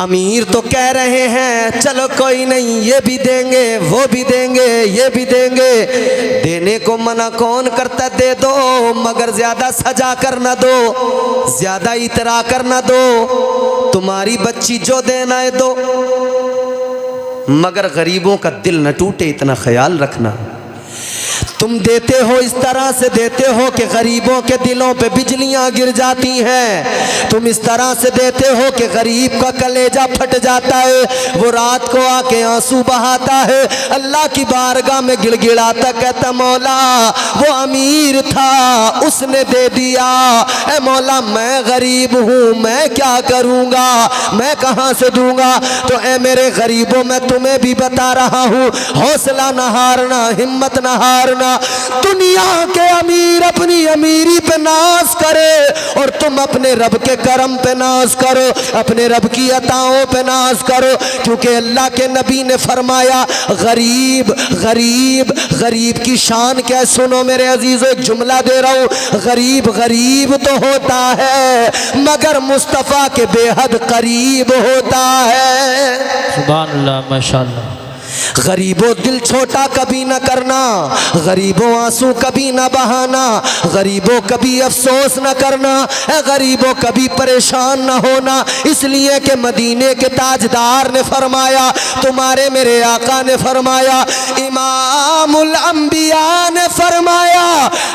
अमीर तो कह रहे हैं चलो कोई नहीं, ये भी देंगे, वो भी देंगे, ये भी देंगे, देने को मना कौन करता, दे दो, मगर ज़्यादा सजा कर न दो, ज़्यादा इतरा कर न दो, तुम्हारी बच्ची जो देना है दो, मगर गरीबों का दिल न टूटे, इतना ख्याल रखना। तुम देते हो, इस तरह से देते हो कि गरीबों के दिलों पे बिजलियां गिर जाती हैं। तुम इस तरह से देते हो कि गरीब का कलेजा फट जाता है, वो रात को आके आंसू बहाता है, अल्लाह की बारगाह में गिड़गिड़ाता, कहता मौला वो अमीर था उसने दे दिया, ए मौला मैं गरीब हूँ, मैं क्या करूँगा, मैं कहाँ से दूँगा। तो ए मेरे गरीबों, मैं तुम्हें भी बता रहा हूँ, हौसला न हारना, हिम्मत न हारना। दुनिया के अमीर अपनी अमीरी पे नाज करे और तुम अपने रब के करम पे नाज करो, अपने रब की अताओं पे नाज करो, क्योंकि अल्लाह के नबी ने फरमाया गरीब गरीब गरीब की शान क्या है। सुनो मेरे अजीजों, एक जुमला दे रहा हूँ, गरीब गरीब तो होता है मगर मुस्तफ़ा के बेहद करीब होता है। सुभान अल्लाह, माशाअल्लाह। गरीबों दिल छोटा कभी न करना, गरीबों आंसू कभी न बहाना, गरीबों कभी अफसोस न करना, गरीबों कभी परेशान न होना, इसलिए कि मदीने के ताजदार ने फरमाया, तुम्हारे मेरे आका ने फरमाया, इमामुल अंबिया ने फरमाया,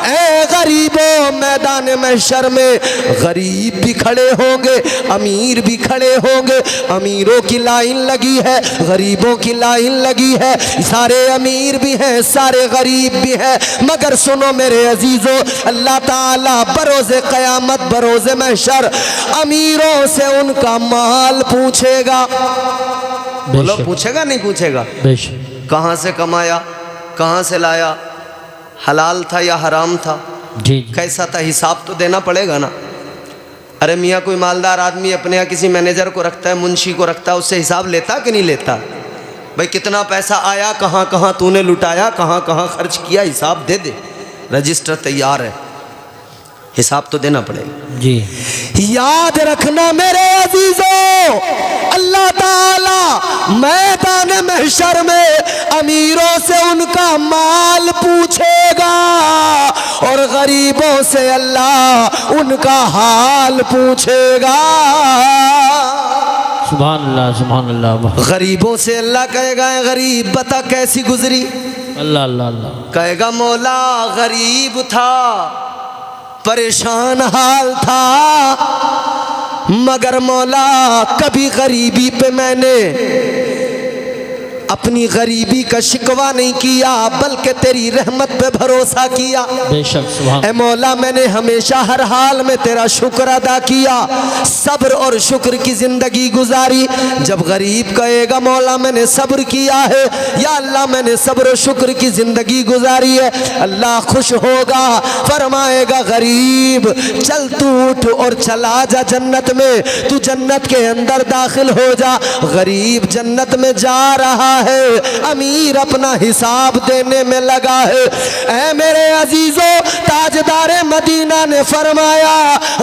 ए गरीबों मैदान महशर में गरीब भी खड़े होंगे, अमीर भी खड़े होंगे, अमीरों की लाइन लगी है, गरीबों की लाइन लगी है, सारे अमीर भी हैं, सारे गरीब भी हैं, मगर सुनो मेरे अजीजों, अल्लाह ताला बरोज़े क़यामत, बरोज़े महशर अमीरों से उनका माल पूछेगा। बोलो, पूछेगा नहीं पूछेगा? कहाँ से कमाया, कहाँ से लाया, हलाल था या हराम था, जी कैसा था, हिसाब तो देना पड़ेगा ना। अरे मियाँ, कोई मालदार आदमी अपने यहाँ किसी मैनेजर को रखता है, मुंशी को रखता है, उससे हिसाब लेता कि नहीं लेता? भाई कितना पैसा आया, कहाँ कहाँ तूने लुटाया, कहाँ कहाँ खर्च किया, हिसाब दे दे, रजिस्टर तैयार है, हिसाब तो देना पड़ेगा जी। याद रखना मेरे अजीजों, अल्लाह ताला मैदान महशर में अमीरों से उनका माल पूछेगा और गरीबों से अल्लाह उनका हाल पूछेगा। सुभान अल्लाह, सुभान अल्लाह। गरीबों से अल्लाह कहेगा, गरीब बता कैसी गुजरी, अल्लाह अल्लाह अल्लाह। कहेगा मौला गरीब था, परेशान हाल था, मगर मौला कभी गरीबी पे मैंने अपनी गरीबी का शिकवा नहीं किया, बल्कि तेरी रहमत पे भरोसा किया। बेशक सुभान। ऐ मौला मैंने हमेशा हर हाल में तेरा शुक्र अदा किया, सब्र और शुक्र की जिंदगी गुजारी। जब गरीब कहेगा मौला मैंने सब्र किया है, या अल्लाह मैंने सब्र और शुक्र की जिंदगी गुजारी है, अल्लाह खुश होगा, फरमाएगा गरीब चल तू उठ और चला जा जन्नत में, तू जन्नत के अंदर दाखिल हो जा। गरीब जन्नत में जा रहा है, अमीर अपना हिसाब देने में लगा है। ऐ मेरे अजीजों, ताजदारे मदीना ने फरमाया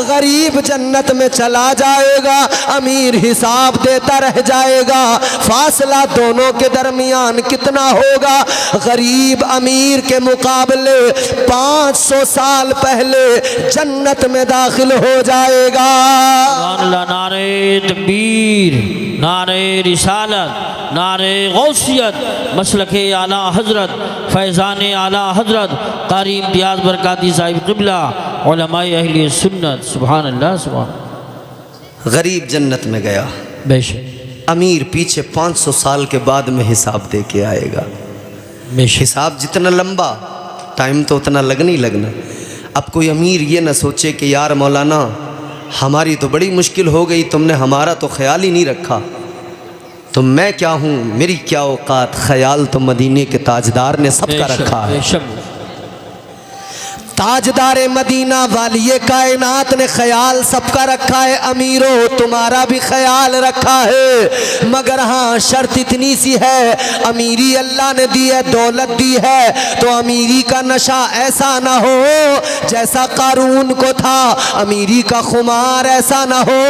गरीब जन्नत में चला जाएगा, अमीर हिसाब देता रह जाएगा। फासला दोनों के दरमियान कितना होगा? गरीब अमीर के मुकाबले 500 साल पहले जन्नत में दाखिल हो जाएगा। नारे तकबीर, नारे रिसालत, नारे गौसियत, मसलके आला हजरत, फैज़ान आला हजरत कारी इम्तियाज़ बरकाती साहिब क़िबला, उलमाए अहले सुन्नत। सुभान अल्लाह, सुभान। गरीब जन्नत में गया, बेशक अमीर पीछे 500 साल के बाद में हिसाब दे के आएगा। बेशक हिसाब जितना लंबा, टाइम तो उतना लगना ही लगना। अब कोई अमीर ये ना सोचे कि यार मौलाना हमारी तो बड़ी मुश्किल हो गई, तुमने हमारा तो ख्याल ही नहीं रखा, तो मैं क्या हूँ, मेरी क्या औकात। ख्याल तो मदीने के ताजदार ने सबका रखा है। बेशक ताजदारे मदीना वालिए कायनात ने ख्याल सबका रखा है। अमीरों, तुम्हारा भी ख्याल रखा है, मगर हाँ शर्त इतनी सी है, अमीरी अल्लाह ने दी है, दौलत दी है, तो अमीरी का नशा ऐसा ना हो जैसा कारून को था, अमीरी का खुमार ऐसा ना हो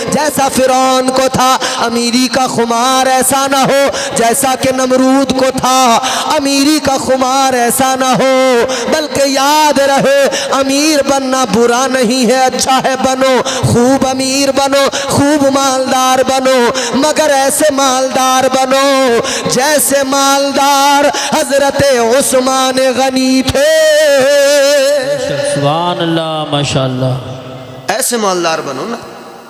जैसा फिरौन को था, अमीरी का खुमार ऐसा ना हो जैसा कि नमरूद को था, अमीरी का खुमार ऐसा ना हो, बल्कि याद रहे अमीर बनना बुरा नहीं है, अच्छा है बनो, खूब अमीर बनो, खूब मालदार बनो, मगर ऐसे मालदार बनो जैसे मालदार हजरत उस्मान गनी थे। सुभान अल्लाह, माशाअल्लाह। ऐसे मालदार बनो ना,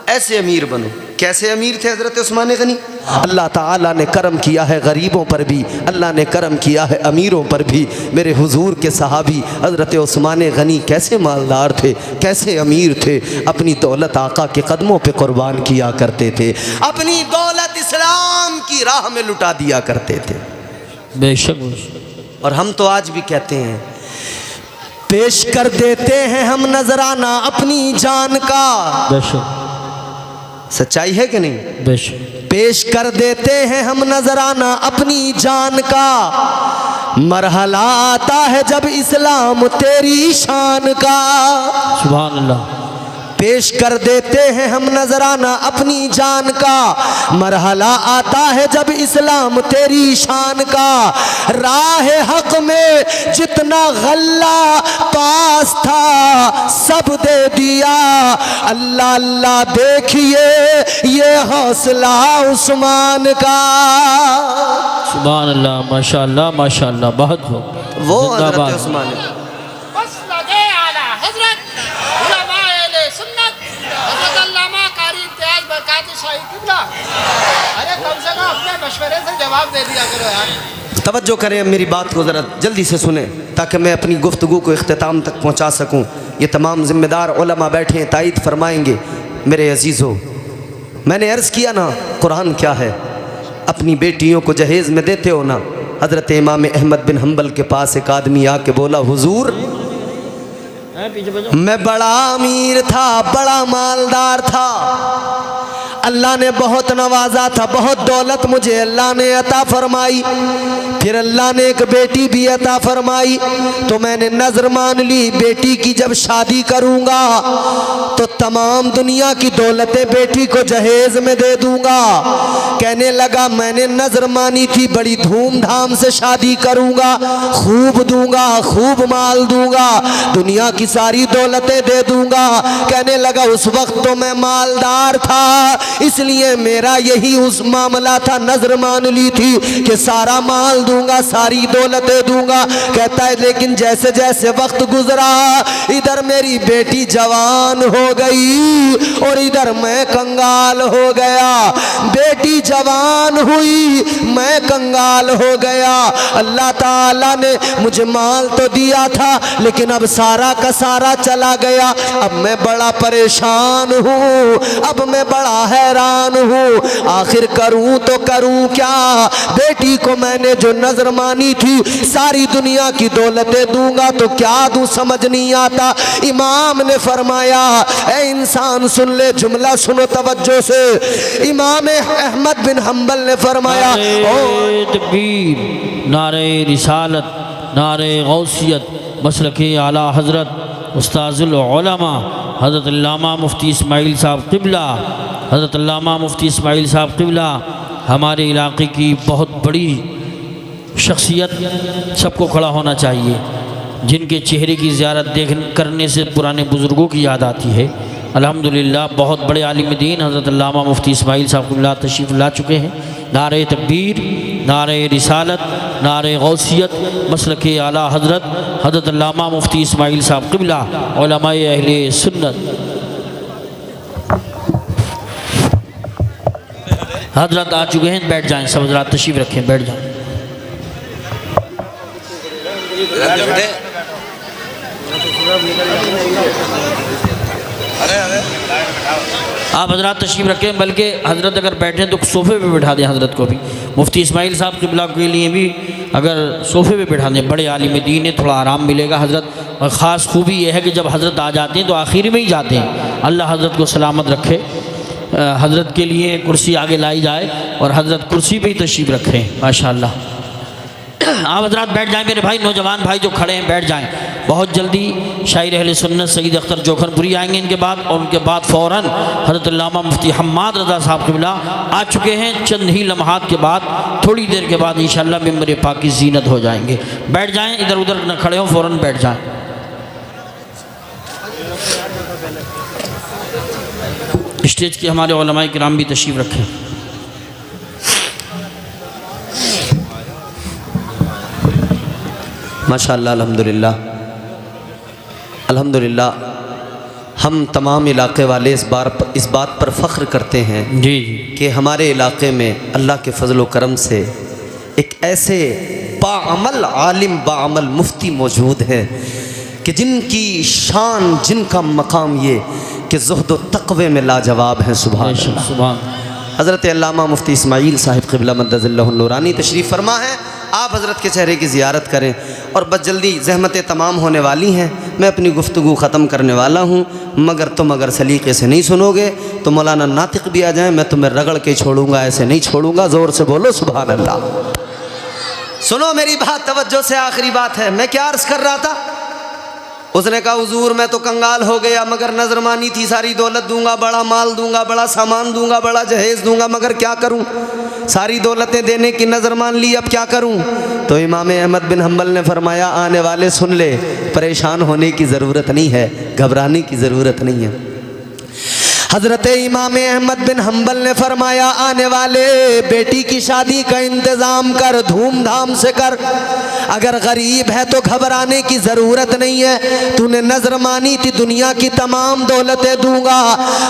ऐसे अमीर बनो। कैसे अमीर थे हजरत उस्मान गनी? अल्लाह ताला ने करम किया है गरीबों पर भी, अल्लाह ने करम किया है अमीरों पर भी। मेरे हुजूर के सहाबी हजरत उस्मान गनी कैसे मालदार थे, कैसे अमीर थे, अपनी दौलत आका के कदमों पे कुर्बान किया करते थे, अपनी दौलत इस्लाम की राह में लुटा दिया करते थे। बेशक। और हम तो आज भी कहते हैं, पेश कर देते हैं हम नजराना अपनी जान का। बेशक। सच्चाई है कि नहीं? बेशक। पेश कर देते हैं हम नजराना अपनी जान का, मरहला आता है जब इस्लाम तेरी शान का। सुभान अल्लाह। पेश कर देते हैं हम नजराना अपनी जान का, मरहला आता है जब इस्लाम तेरी शान का। राह हक में जितना गल्ला पास था सब दे दिया, अल्लाह अल्लाह देखिए ये हौसला उस्मान का। सुभान अल्लाह, माशाअल्लाह, माशाअल्लाह। बहुत वो हज़रत उस्मान जवाब दे दिया करो यार। तवज्जो करें, मेरी बात को ज़रा जल्दी से सुने ताकि मैं अपनी गुफ्तगू को इख्तिताम तक पहुंचा सकूं। ये तमाम ज़िम्मेदार उलमा बैठे हैं, तायीद फरमाएंगे। मेरे अजीज़ों, मैंने अर्ज़ किया ना, कुरान क्या है, अपनी बेटियों को जहेज़ में देते हो ना। हज़रत इमाम अहमद बिन हम्बल के पास एक आदमी आके बोला, हुजूर मैं बड़ा अमीर था, बड़ा मालदार था, अल्लाह ने बहुत नवाजा था, बहुत दौलत मुझे अल्लाह ने अता फरमाई, फिर अल्लाह ने एक बेटी भी अता फरमाई, तो मैंने नज़र मान ली बेटी की जब शादी करूँगा तो तमाम दुनिया की दौलतें बेटी को जहेज में दे दूँगा। कहने लगा मैंने नज़र मानी थी बड़ी धूमधाम से शादी करूँगा, खूब दूँगा, खूब माल दूँगा, दुनिया की सारी दौलतें दे दूँगा। कहने लगा उस वक्त तो मैं मालदार था, इसलिए मेरा यही उस मामला था, नजर मान ली थी कि सारा माल दूंगा, सारी दौलतें दूंगा। कहता है लेकिन जैसे जैसे वक्त गुजरा इधर मेरी बेटी जवान हो गई और इधर मैं कंगाल हो गया। बेटी जवान हुई, मैं कंगाल हो गया। अल्लाह ताला ने मुझे माल तो दिया था लेकिन अब सारा का सारा चला गया। अब मैं बड़ा परेशान हूँ, अब मैं बड़ा है हैरान हूँ, आखिर करूँ तो करूँ क्या। बेटी को मैंने जो नजर मानी थी, सारी दुनिया की दौलतें दूंगा तो क्या दूं समझ नहीं आता। इमाम ने फरमाया, ए इंसान सुन ले, जुमला सुनो तवज्जो से। इमाम अहमद बिन हम्बल ने फरमाया, नारे तकबीर, नारे रिसालत, नारे गौसियत, मसलके आला हज़रत उस्ताजुल उलमा हज़रत अल्लामा मुफ्ती इस्माइल साहब क़िबला, हज़रत अल्लामा मुफ्ती इस्माइल साहब क़िबला हमारे इलाक़े की बहुत बड़ी शख्सियत, सबको खड़ा होना चाहिए, जिनके चेहरे की ज़ियारत करने से पुराने बुज़ुर्गों की याद आती है। अल्हम्दुलिल्लाह बहुत बड़े आलिम दीन हज़रत अल्लामा मुफ्ती इस्माइल साहब क़िबला तशरीफ़ ला चुके हैं। नारे तकबीर, नारे रिसालत, नारे गौसियत, मसलके आला हज़रत हज़रत अल्लामा मुफ्ती इस्माइल साहब क़िबला उलमाए अहले सुन्नत। हज़रत आ चुके हैं, बैठ जाएं, सब हज़रात तशरीफ़ रखें, बैठ जाएं। आप हज़रात तशरीफ़ रखें, बल्कि हज़रत अगर बैठे तो सोफ़े पे बिठा दें हज़रत को भी। मुफ्ती इस्माइल साहब क़िबला के लिए भी अगर सोफ़े पे बिठा दें, बड़े आलिम दीन है, थोड़ा आराम मिलेगा हज़रत। और ख़ास खूबी यह है कि जब हज़रत आ जाते हैं तो आखिर में ही जाते हैं। अल्लाह हज़रत को सलामत रखे। हज़रत के लिए कुर्सी आगे लाई जाए और हज़रत कुर्सी पे ही तशरीफ़ रखें। माशाअल्लाह। आप हज़रात बैठ जाएं, मेरे भाई, नौजवान भाई जो खड़े हैं बैठ जाएं। बहुत जल्दी शायर अहले सुन्नत सईद अख्तर जोखनपुरी आएंगे इनके बाद, और उनके बाद फ़ौरन हज़रत अल्लामा मुफ्ती हम्माद रज़ा साहब क़िबला आ चुके हैं। चंद ही लम्हात के बाद, थोड़ी देर के बाद इंशाअल्लाह मिंबर पाक की ज़ीनत हो जाएंगे। बैठ जाएं, इधर उधर न खड़े हों, फ़ौरन बैठ जाएं। स्टेज के हमारे उलमाए किराम भी तशरीफ़ रखें। माशाअल्लाह, अल्हम्दुलिल्लाह, अल्हम्दुलिल्लाह। हम तमाम इलाक़े वाले इस बात पर फ़ख्र करते हैं जी कि हमारे इलाक़े में अल्लाह के फ़ज़ल व करम से एक ऐसे बाअमल आलिम, बाअमल मुफ्ती मौजूद हैं कि जिनकी शान, जिनका मकाम ये कि ज़ुहद व तक़वे में लाजवाब हैं। सुभान अल्लाह। सुभान। हज़रत अल्लामा मुफ्ती इस्माइल साहिब क़िबला मद्दज़िल्लहुल नूरानी तशरीफ़ फरमा है। आप हज़रत के चेहरे की ज़ियारत करें। और बस जल्दी ज़हमतें तमाम होने वाली हैं, मैं अपनी गुफ्तगू ख़त्म करने वाला हूँ, मगर तुम अगर सलीक़े से नहीं सुनोगे तो मौलाना नातिक़ भी आ जाए, मैं तुम्हें रगड़ के छोड़ूंगा, ऐसे नहीं छोड़ूंगा। ज़ोर से बोलो सुभान अल्लाह। सुनो मेरी बात तवज्जो से, आखिरी बात है। मैं क्या अर्ज़ कर रहा था? उसने कहा हुजूर मैं तो कंगाल हो गया, मगर नजर मानी थी सारी दौलत दूंगा, बड़ा माल दूंगा, बड़ा सामान दूंगा, बड़ा जहेज़ दूंगा, मगर क्या करूं, सारी दौलतें देने की नज़र मान ली, अब क्या करूं? तो इमाम अहमद बिन हम्बल ने फरमाया, आने वाले सुन ले, परेशान होने की ज़रूरत नहीं है, घबराने की ज़रूरत नहीं है। हज़रत इमाम अहमद बिन हम्बल ने फरमाया, आने वाले बेटी की शादी का इंतज़ाम कर, धूमधाम से कर। अगर गरीब है तो घबराने की ज़रूरत नहीं है, तूने नज़र मानी थी दुनिया की तमाम दौलतें दूंगा,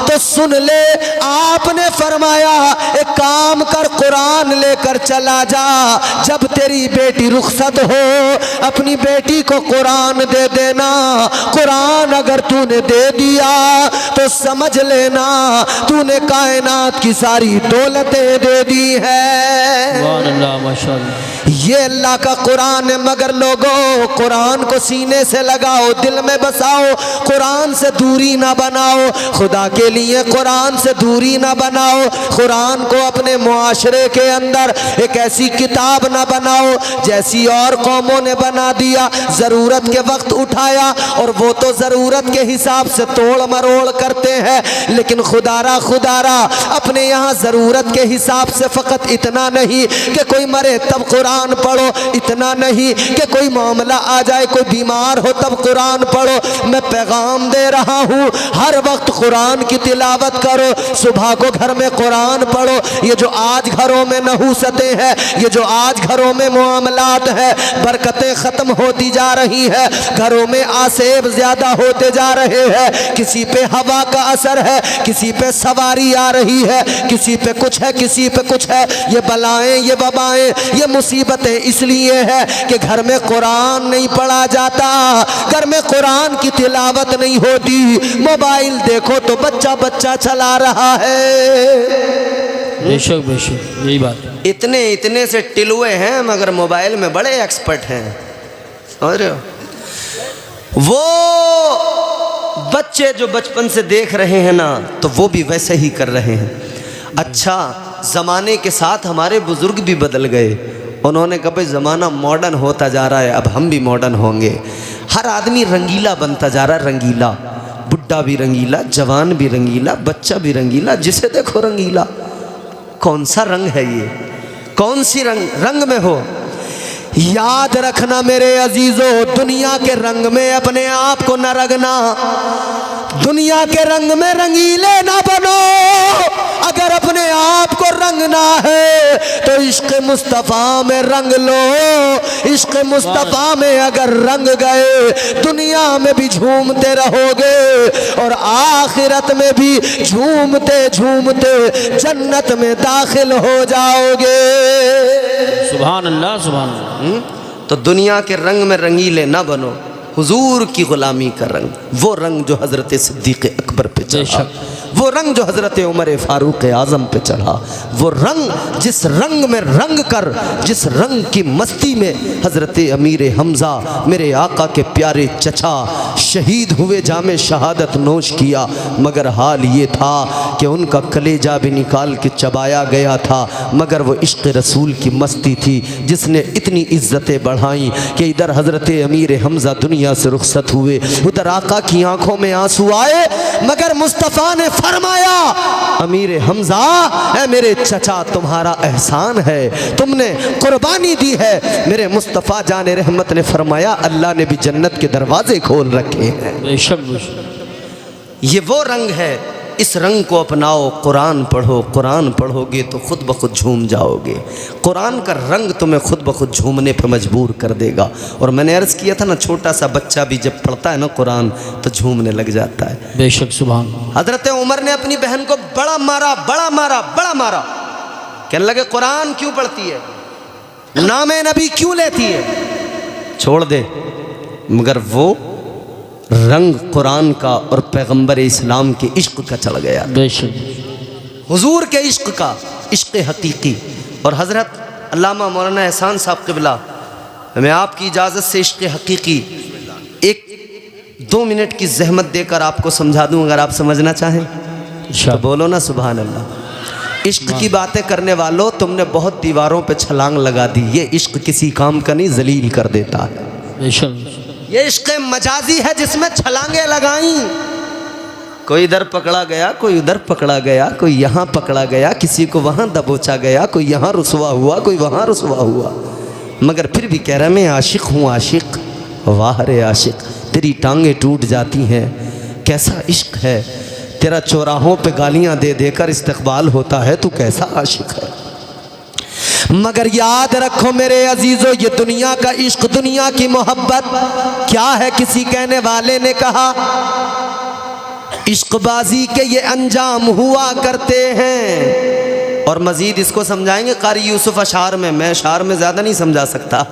तो सुन ले, आपने फरमाया एक काम कर, कुरान लेकर चला जा, जब तेरी बेटी रुखसत हो अपनी बेटी को कुरान दे देना। कुरान अगर तूने दे दिया तो समझ ले तूने कायनात की सारी दौलतें दे दी है। माशाअल्लाह। ये अल्लाह का कुरान है, मगर लोगों कुरान को सीने से लगाओ, दिल में बसाओ, कुरान से दूरी ना बनाओ, खुदा के लिए कुरान से दूरी ना बनाओ, कुरान को अपने मुआशरे के अंदर एक ऐसी किताब ना बनाओ जैसी और कौमों ने बना दिया। ज़रूरत के वक्त उठाया और वो तो ज़रूरत के हिसाब से तोड़ मरोड़ करते हैं, लेकिन खुदारा अपने यहाँ ज़रूरत के हिसाब से फ़कत इतना नहीं कि कोई मरे तब कुरान पढ़ो, इतना नहीं कि कोई मामला आ जाए, कोई बीमार हो तब कुरान पढ़ो। मैं पैगाम दे रहा हूँ, हर वक्त कुरान की तिलावत करो, सुबह को घर में कुरान पढ़ो। ये जो आज घर घरों में नहूसतें हैं, ये जो आज घरों में मामलात है, बरकतें ख़त्म होती जा रही है, घरों में आसेब ज़्यादा होते जा रहे हैं। किसी पे हवा का असर है, किसी पे सवारी आ रही है, किसी पे कुछ है, किसी पे कुछ है। ये बलाएं, ये वबाएं, ये मुसीबतें इसलिए है कि घर में कुरान नहीं पढ़ा जाता, घर में कुरान की तिलावत नहीं होती। मोबाइल देखो तो बच्चा बच्चा चला रहा है। बेशक बेशक यही बात है। इतने इतने से टिलुए हैं मगर मोबाइल में बड़े एक्सपर्ट हैं। समझ रहे हो? वो बच्चे जो बचपन से देख रहे हैं ना, तो वो भी वैसे ही कर रहे हैं। अच्छा, ज़माने के साथ हमारे बुज़ुर्ग भी बदल गए। उन्होंने कहा भाई ज़माना मॉडर्न होता जा रहा है, अब हम भी मॉडर्न होंगे। हर आदमी रंगीला बनता जा रहा है, रंगीला। बुढ़ा भी रंगीला, जवान भी रंगीला, बच्चा भी रंगीला, जिसे देखो रंगीला। कौन सा रंग है ये? कौन सी रंग में हो? याद रखना मेरे अजीजों, दुनिया के रंग में अपने आप को न रंगना, दुनिया के रंग में रंगीले ना बनो। अगर अपने आप को रंगना है तो इश्क मुस्तफ़ा में रंग लो। इश्क मुस्तफ़ा में अगर रंग गए, दुनिया में भी झूमते रहोगे और आखिरत में भी झूमते झूमते जन्नत में दाखिल हो जाओगे। सुभान अल्लाह सुभान अल्लाह। तो दुनिया के रंग में रंगीले ना बनो, हुजूर की गुलामी का रंग, वो रंग जो हज़रत सिद्दीक़ अकबर पे चढ़ा, वो रंग जो हज़रत उमर फ़ारूक आज़म पे चढ़ा, वो रंग जिस रंग में रंग कर, जिस रंग की मस्ती में हज़रत अमीर हमज़ा मेरे आका के प्यारे चचा शहीद हुए, जामे शहादत नोश किया। मगर हाल ये था कि उनका कलेजा भी निकाल के चबाया गया था, मगर वो इश्क़ रसूल की मस्ती थी जिसने इतनी इज़्ज़तें बढ़ाई कि इधर हज़रत अमीर हमज़ा दुनिया से रुखसत हुए, उधर आका की आंखों में आंसू आए, मगर मुस्तफ़ा ने फरमाया अमीर हमज़ा, ऐ मेरे चचा तुम्हारा एहसान है, तुमने कुर्बानी दी है। मेरे मुस्तफ़ा जान रहमत ने फरमाया अल्लाह ने भी जन्नत के दरवाजे खोल रखे हैं। बेशक बेशक ये वो रंग है, इस रंग को अपनाओ। कुरान पढ़ो, कुरान पढ़ोगे तो खुद ब खुद झूम जाओगे। कुरान का रंग तुम्हें खुद ब खुद झूमने पर मजबूर कर देगा। और मैंने अर्ज़ किया था ना, छोटा सा बच्चा भी जब पढ़ता है ना कुरान तो झूमने लग जाता है। बेशक सुभान। हज़रत उमर ने अपनी बहन को बड़ा मारा, बड़ा मारा, बड़ा मारा। कहने लगे कुरान क्यों पढ़ती है, नामे नबी क्यों लेती है, छोड़ दे। मगर वो रंग कुरान का और पैगंबर इस्लाम के इश्क का चढ़ गया, बेशक हुजूर के इश्क का, इश्क हकीकी। और हज़रत अल्लामा मौलाना एहसान साहब क़िबला, मैं आपकी इजाज़त से इश्क हकीकी 1-2 मिनट की जहमत देकर आपको समझा दूँ, अगर आप समझना चाहें तो बोलो ना सुभान अल्लाह। इश्क की बातें करने वालों, तुमने बहुत दीवारों पे छलांग लगा दी। ये इश्क किसी काम का नहीं, जलील कर देता है। बेशक ये इश्क़ मजाजी है जिसमें छलांगे लगाई। कोई इधर पकड़ा गया, कोई उधर पकड़ा गया, कोई यहाँ पकड़ा गया, किसी को वहाँ दबोचा गया, कोई यहाँ रुसवा हुआ, कोई वहाँ रुसवा हुआ, मगर फिर भी कह रहा मैं आशिक हूँ आशिक। वाह रे आशिक, तेरी टांगें टूट जाती हैं, कैसा इश्क है तेरा, चौराहों पे गालियाँ दे देकर इस्तकबाल होता है, तू कैसा आशिक है। मगर याद रखो मेरे अजीजों, ये दुनिया का इश्क, दुनिया की मोहब्बत क्या है? किसी कहने वाले ने कहा इश्कबाजी के ये अंजाम हुआ करते हैं। और मजीद इसको समझाएंगे कारी यूसुफ अशार में, मैं अशार में ज़्यादा नहीं समझा सकता।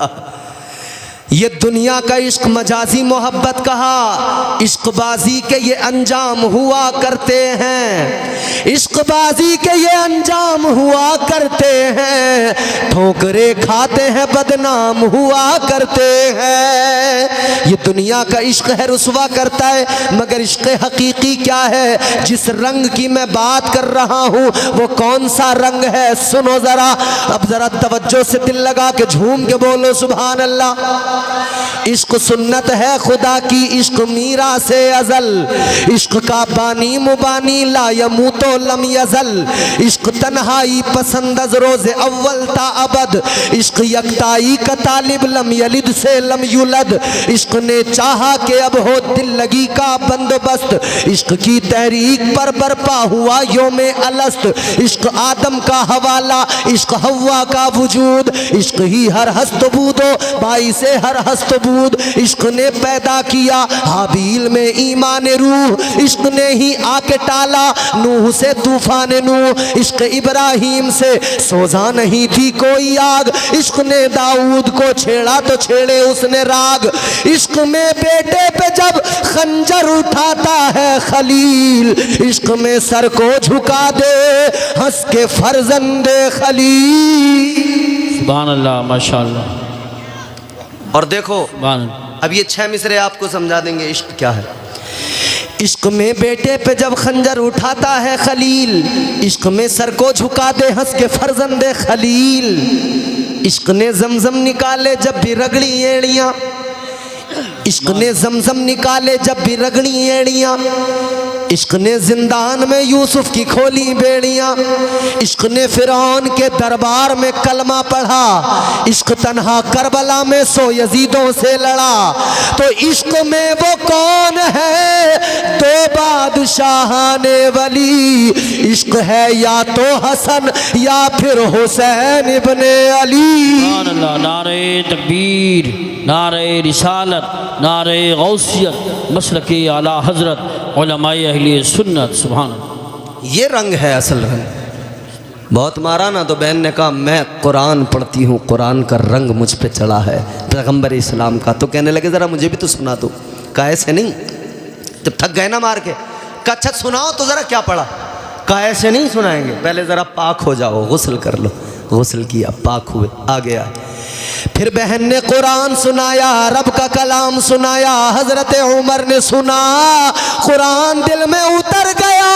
ये दुनिया का इश्क मजाजी मोहब्बत कहा, इश्कबाजी के ये अंजाम हुआ करते हैं, इश्कबाजी के ये अंजाम हुआ करते हैं, ठोकरे खाते हैं बदनाम हुआ करते हैं। ये दुनिया का इश्क है, रुसवा करता है, मगर इश्क हकीकी क्या है? जिस रंग की मैं बात कर रहा हूँ वो कौन सा रंग है? सुनो ज़रा, अब ज़रा तवज्जो से दिल लगा के झूम के बोलो सुभान अल्लाह। इश्क सुन्नत है खुदा की, इश्क मीरा से अजल, इश्क का बानी मुबानी ला यमूतो लम यजल, इश्क तन्हा इंतहाई पसंद अज रोज़े अव्वल ता अबद। इश्क यकताई का तालिब लम यलिद से लम युलद। इश्क ने चाहा कि अब हो दिल लगी का बंदोबस्त। इश्क की तहरीक पर बरपा हुआ योमे अलस्त। इश्क आदम का हवाला, इश्क हवा का वजूद। इश्क ही हर हस्तबूदो भाई से हर हस्तबूद। इश्क ने पैदा किया हाबील में ईमान रूह। इश्क ने ही आके टाला नूह से तूफान नूह। इश्क इब्राहिम से सोजा नहीं थी कोई आग। इश्क ने दाऊद को छेड़ा तो छेड़े उसने राग। इश्क में बेटे पे जब खंजर उठाता है खलील। इश्क में सर को झुका दे हंस के फर्जंदे खलील। सुभान अल्लाह, माशाअल्लाह। और देखो सुभान अल्लाह। अब ये 6 मिसरे आपको समझा देंगे इश्क क्या है। इश्क में बेटे पे जब खंजर उठाता है खलील। इश्क में सर को झुका दे हंस के फर्जंदे खलील। इश्क ने जमजम निकाले जब भी रगड़ी एड़ियाँ। इश्क ने जमजम निकाले जब भी रगड़ी एड़ियाँ। इश्क ने जिंदान में यूसुफ की खोली बेड़ियाँ। इश्क ने फिरौन के दरबार में कलमा पढ़ा। इश्क तन्हा करबला में सो यजीदों से लड़ा। तो इश्क में वो कौन है दो बादशाहाने वली। इश्क है या तो हसन या फिर हुसैन इब्ने अली। सुभान अल्लाह। नारे तकबीर, नारे रिसालत, नारे गौसियत, मसलके आला हजरत, उलमाए अहले सुन्नत। सुभान अल्लाह। ये रंग है असल रंग। बहुत मारा ना तो बहन ने कहा मैं कुरान पढ़ती हूँ, कुरान का रंग मुझ पे चढ़ा है पैगंबर इस्लाम का। तो कहने लगे ज़रा मुझे भी तो सुना दो। कहा ऐसे नहीं, जब थक गए ना मार के। कहा अच्छा सुनाओ तो ज़रा क्या पढ़ा। कहा ऐसे नहीं सुनाएंगे, पहले ज़रा पाक हो जाओ, गुस्ल कर लो। गुस्ल किया, पाक हुए, आगे आए। फिर बहन ने कुरान सुनाया, रब का कलाम सुनाया। हजरत उमर ने सुना, कुरान दिल में उतर गया,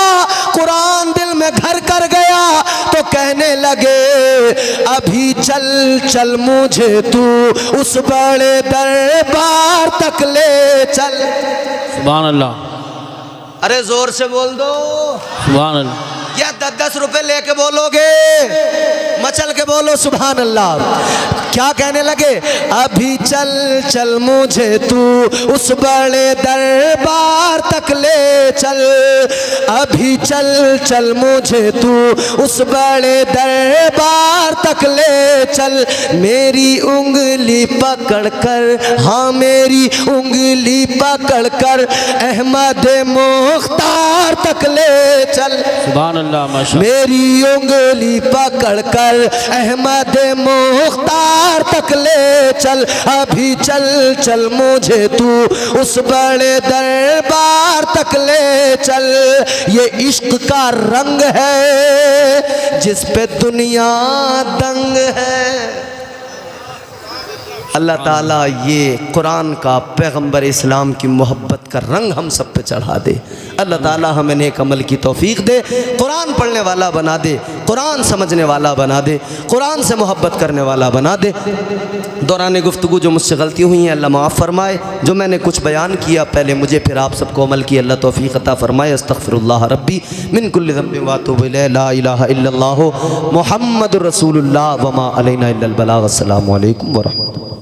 कुरान दिल में घर कर गया। तो कहने लगे अभी चल चल मुझे तू उस बड़े दरबार तक ले चल। सुभान अल्लाह। अरे जोर से बोल दो। सुभान अल्लाह। या 10-10 रुपए लेके बोलोगे, मचल के बोलो सुभान अल्लाह। क्या कहने लगे, अभी चल चल मुझे तू उस बड़े दरबार तक ले चल। अभी चल चल मुझे तू उस बड़े दरबार तक ले चल। मेरी उंगली पकड़ कर, हाँ मेरी उंगली पकड़ कर अहमद मुख्तार तक ले चल। सुभान अल्लाह, माशाअल्लाह। मेरी उंगली पकड़ कर अहमद मुख्तार तक ले चल। अभी चल चल मुझे तू उस बड़े दरबार तक ले चल। ये इश्क का रंग है जिस पे दुनिया दंग है। अल्लाह ताला ये कुरान का पैगंबर इस्लाम की मोहब्बत का रंग हम सब पे चढ़ा दे। अल्लाह ताला हमें नेक अमल की तौफीक दे, कुरान पढ़ने वाला बना दे, कुरान समझने वाला बना दे, कुरान से मोहब्बत करने वाला बना दे। दौरान गुफ्तगू जो मुझसे गलती हुई हैं अल्लाह माफ़ फरमाए। जो मैंने कुछ बयान किया पहले मुझे फिर आप सबको अमल की अल्लाह तौफीक अता फरमाए। अस्तगफिरुल्लाह रब्बी मिन कुल्लि ज़ंबिन व अतूबु इलैह। ला इलाहा इल्लल्लाह मुहम्मदुर रसूलुल्लाह व मा अलैना इल्लल बलाग। अस्सलामु अलैकुम व रहमतुल्लाह।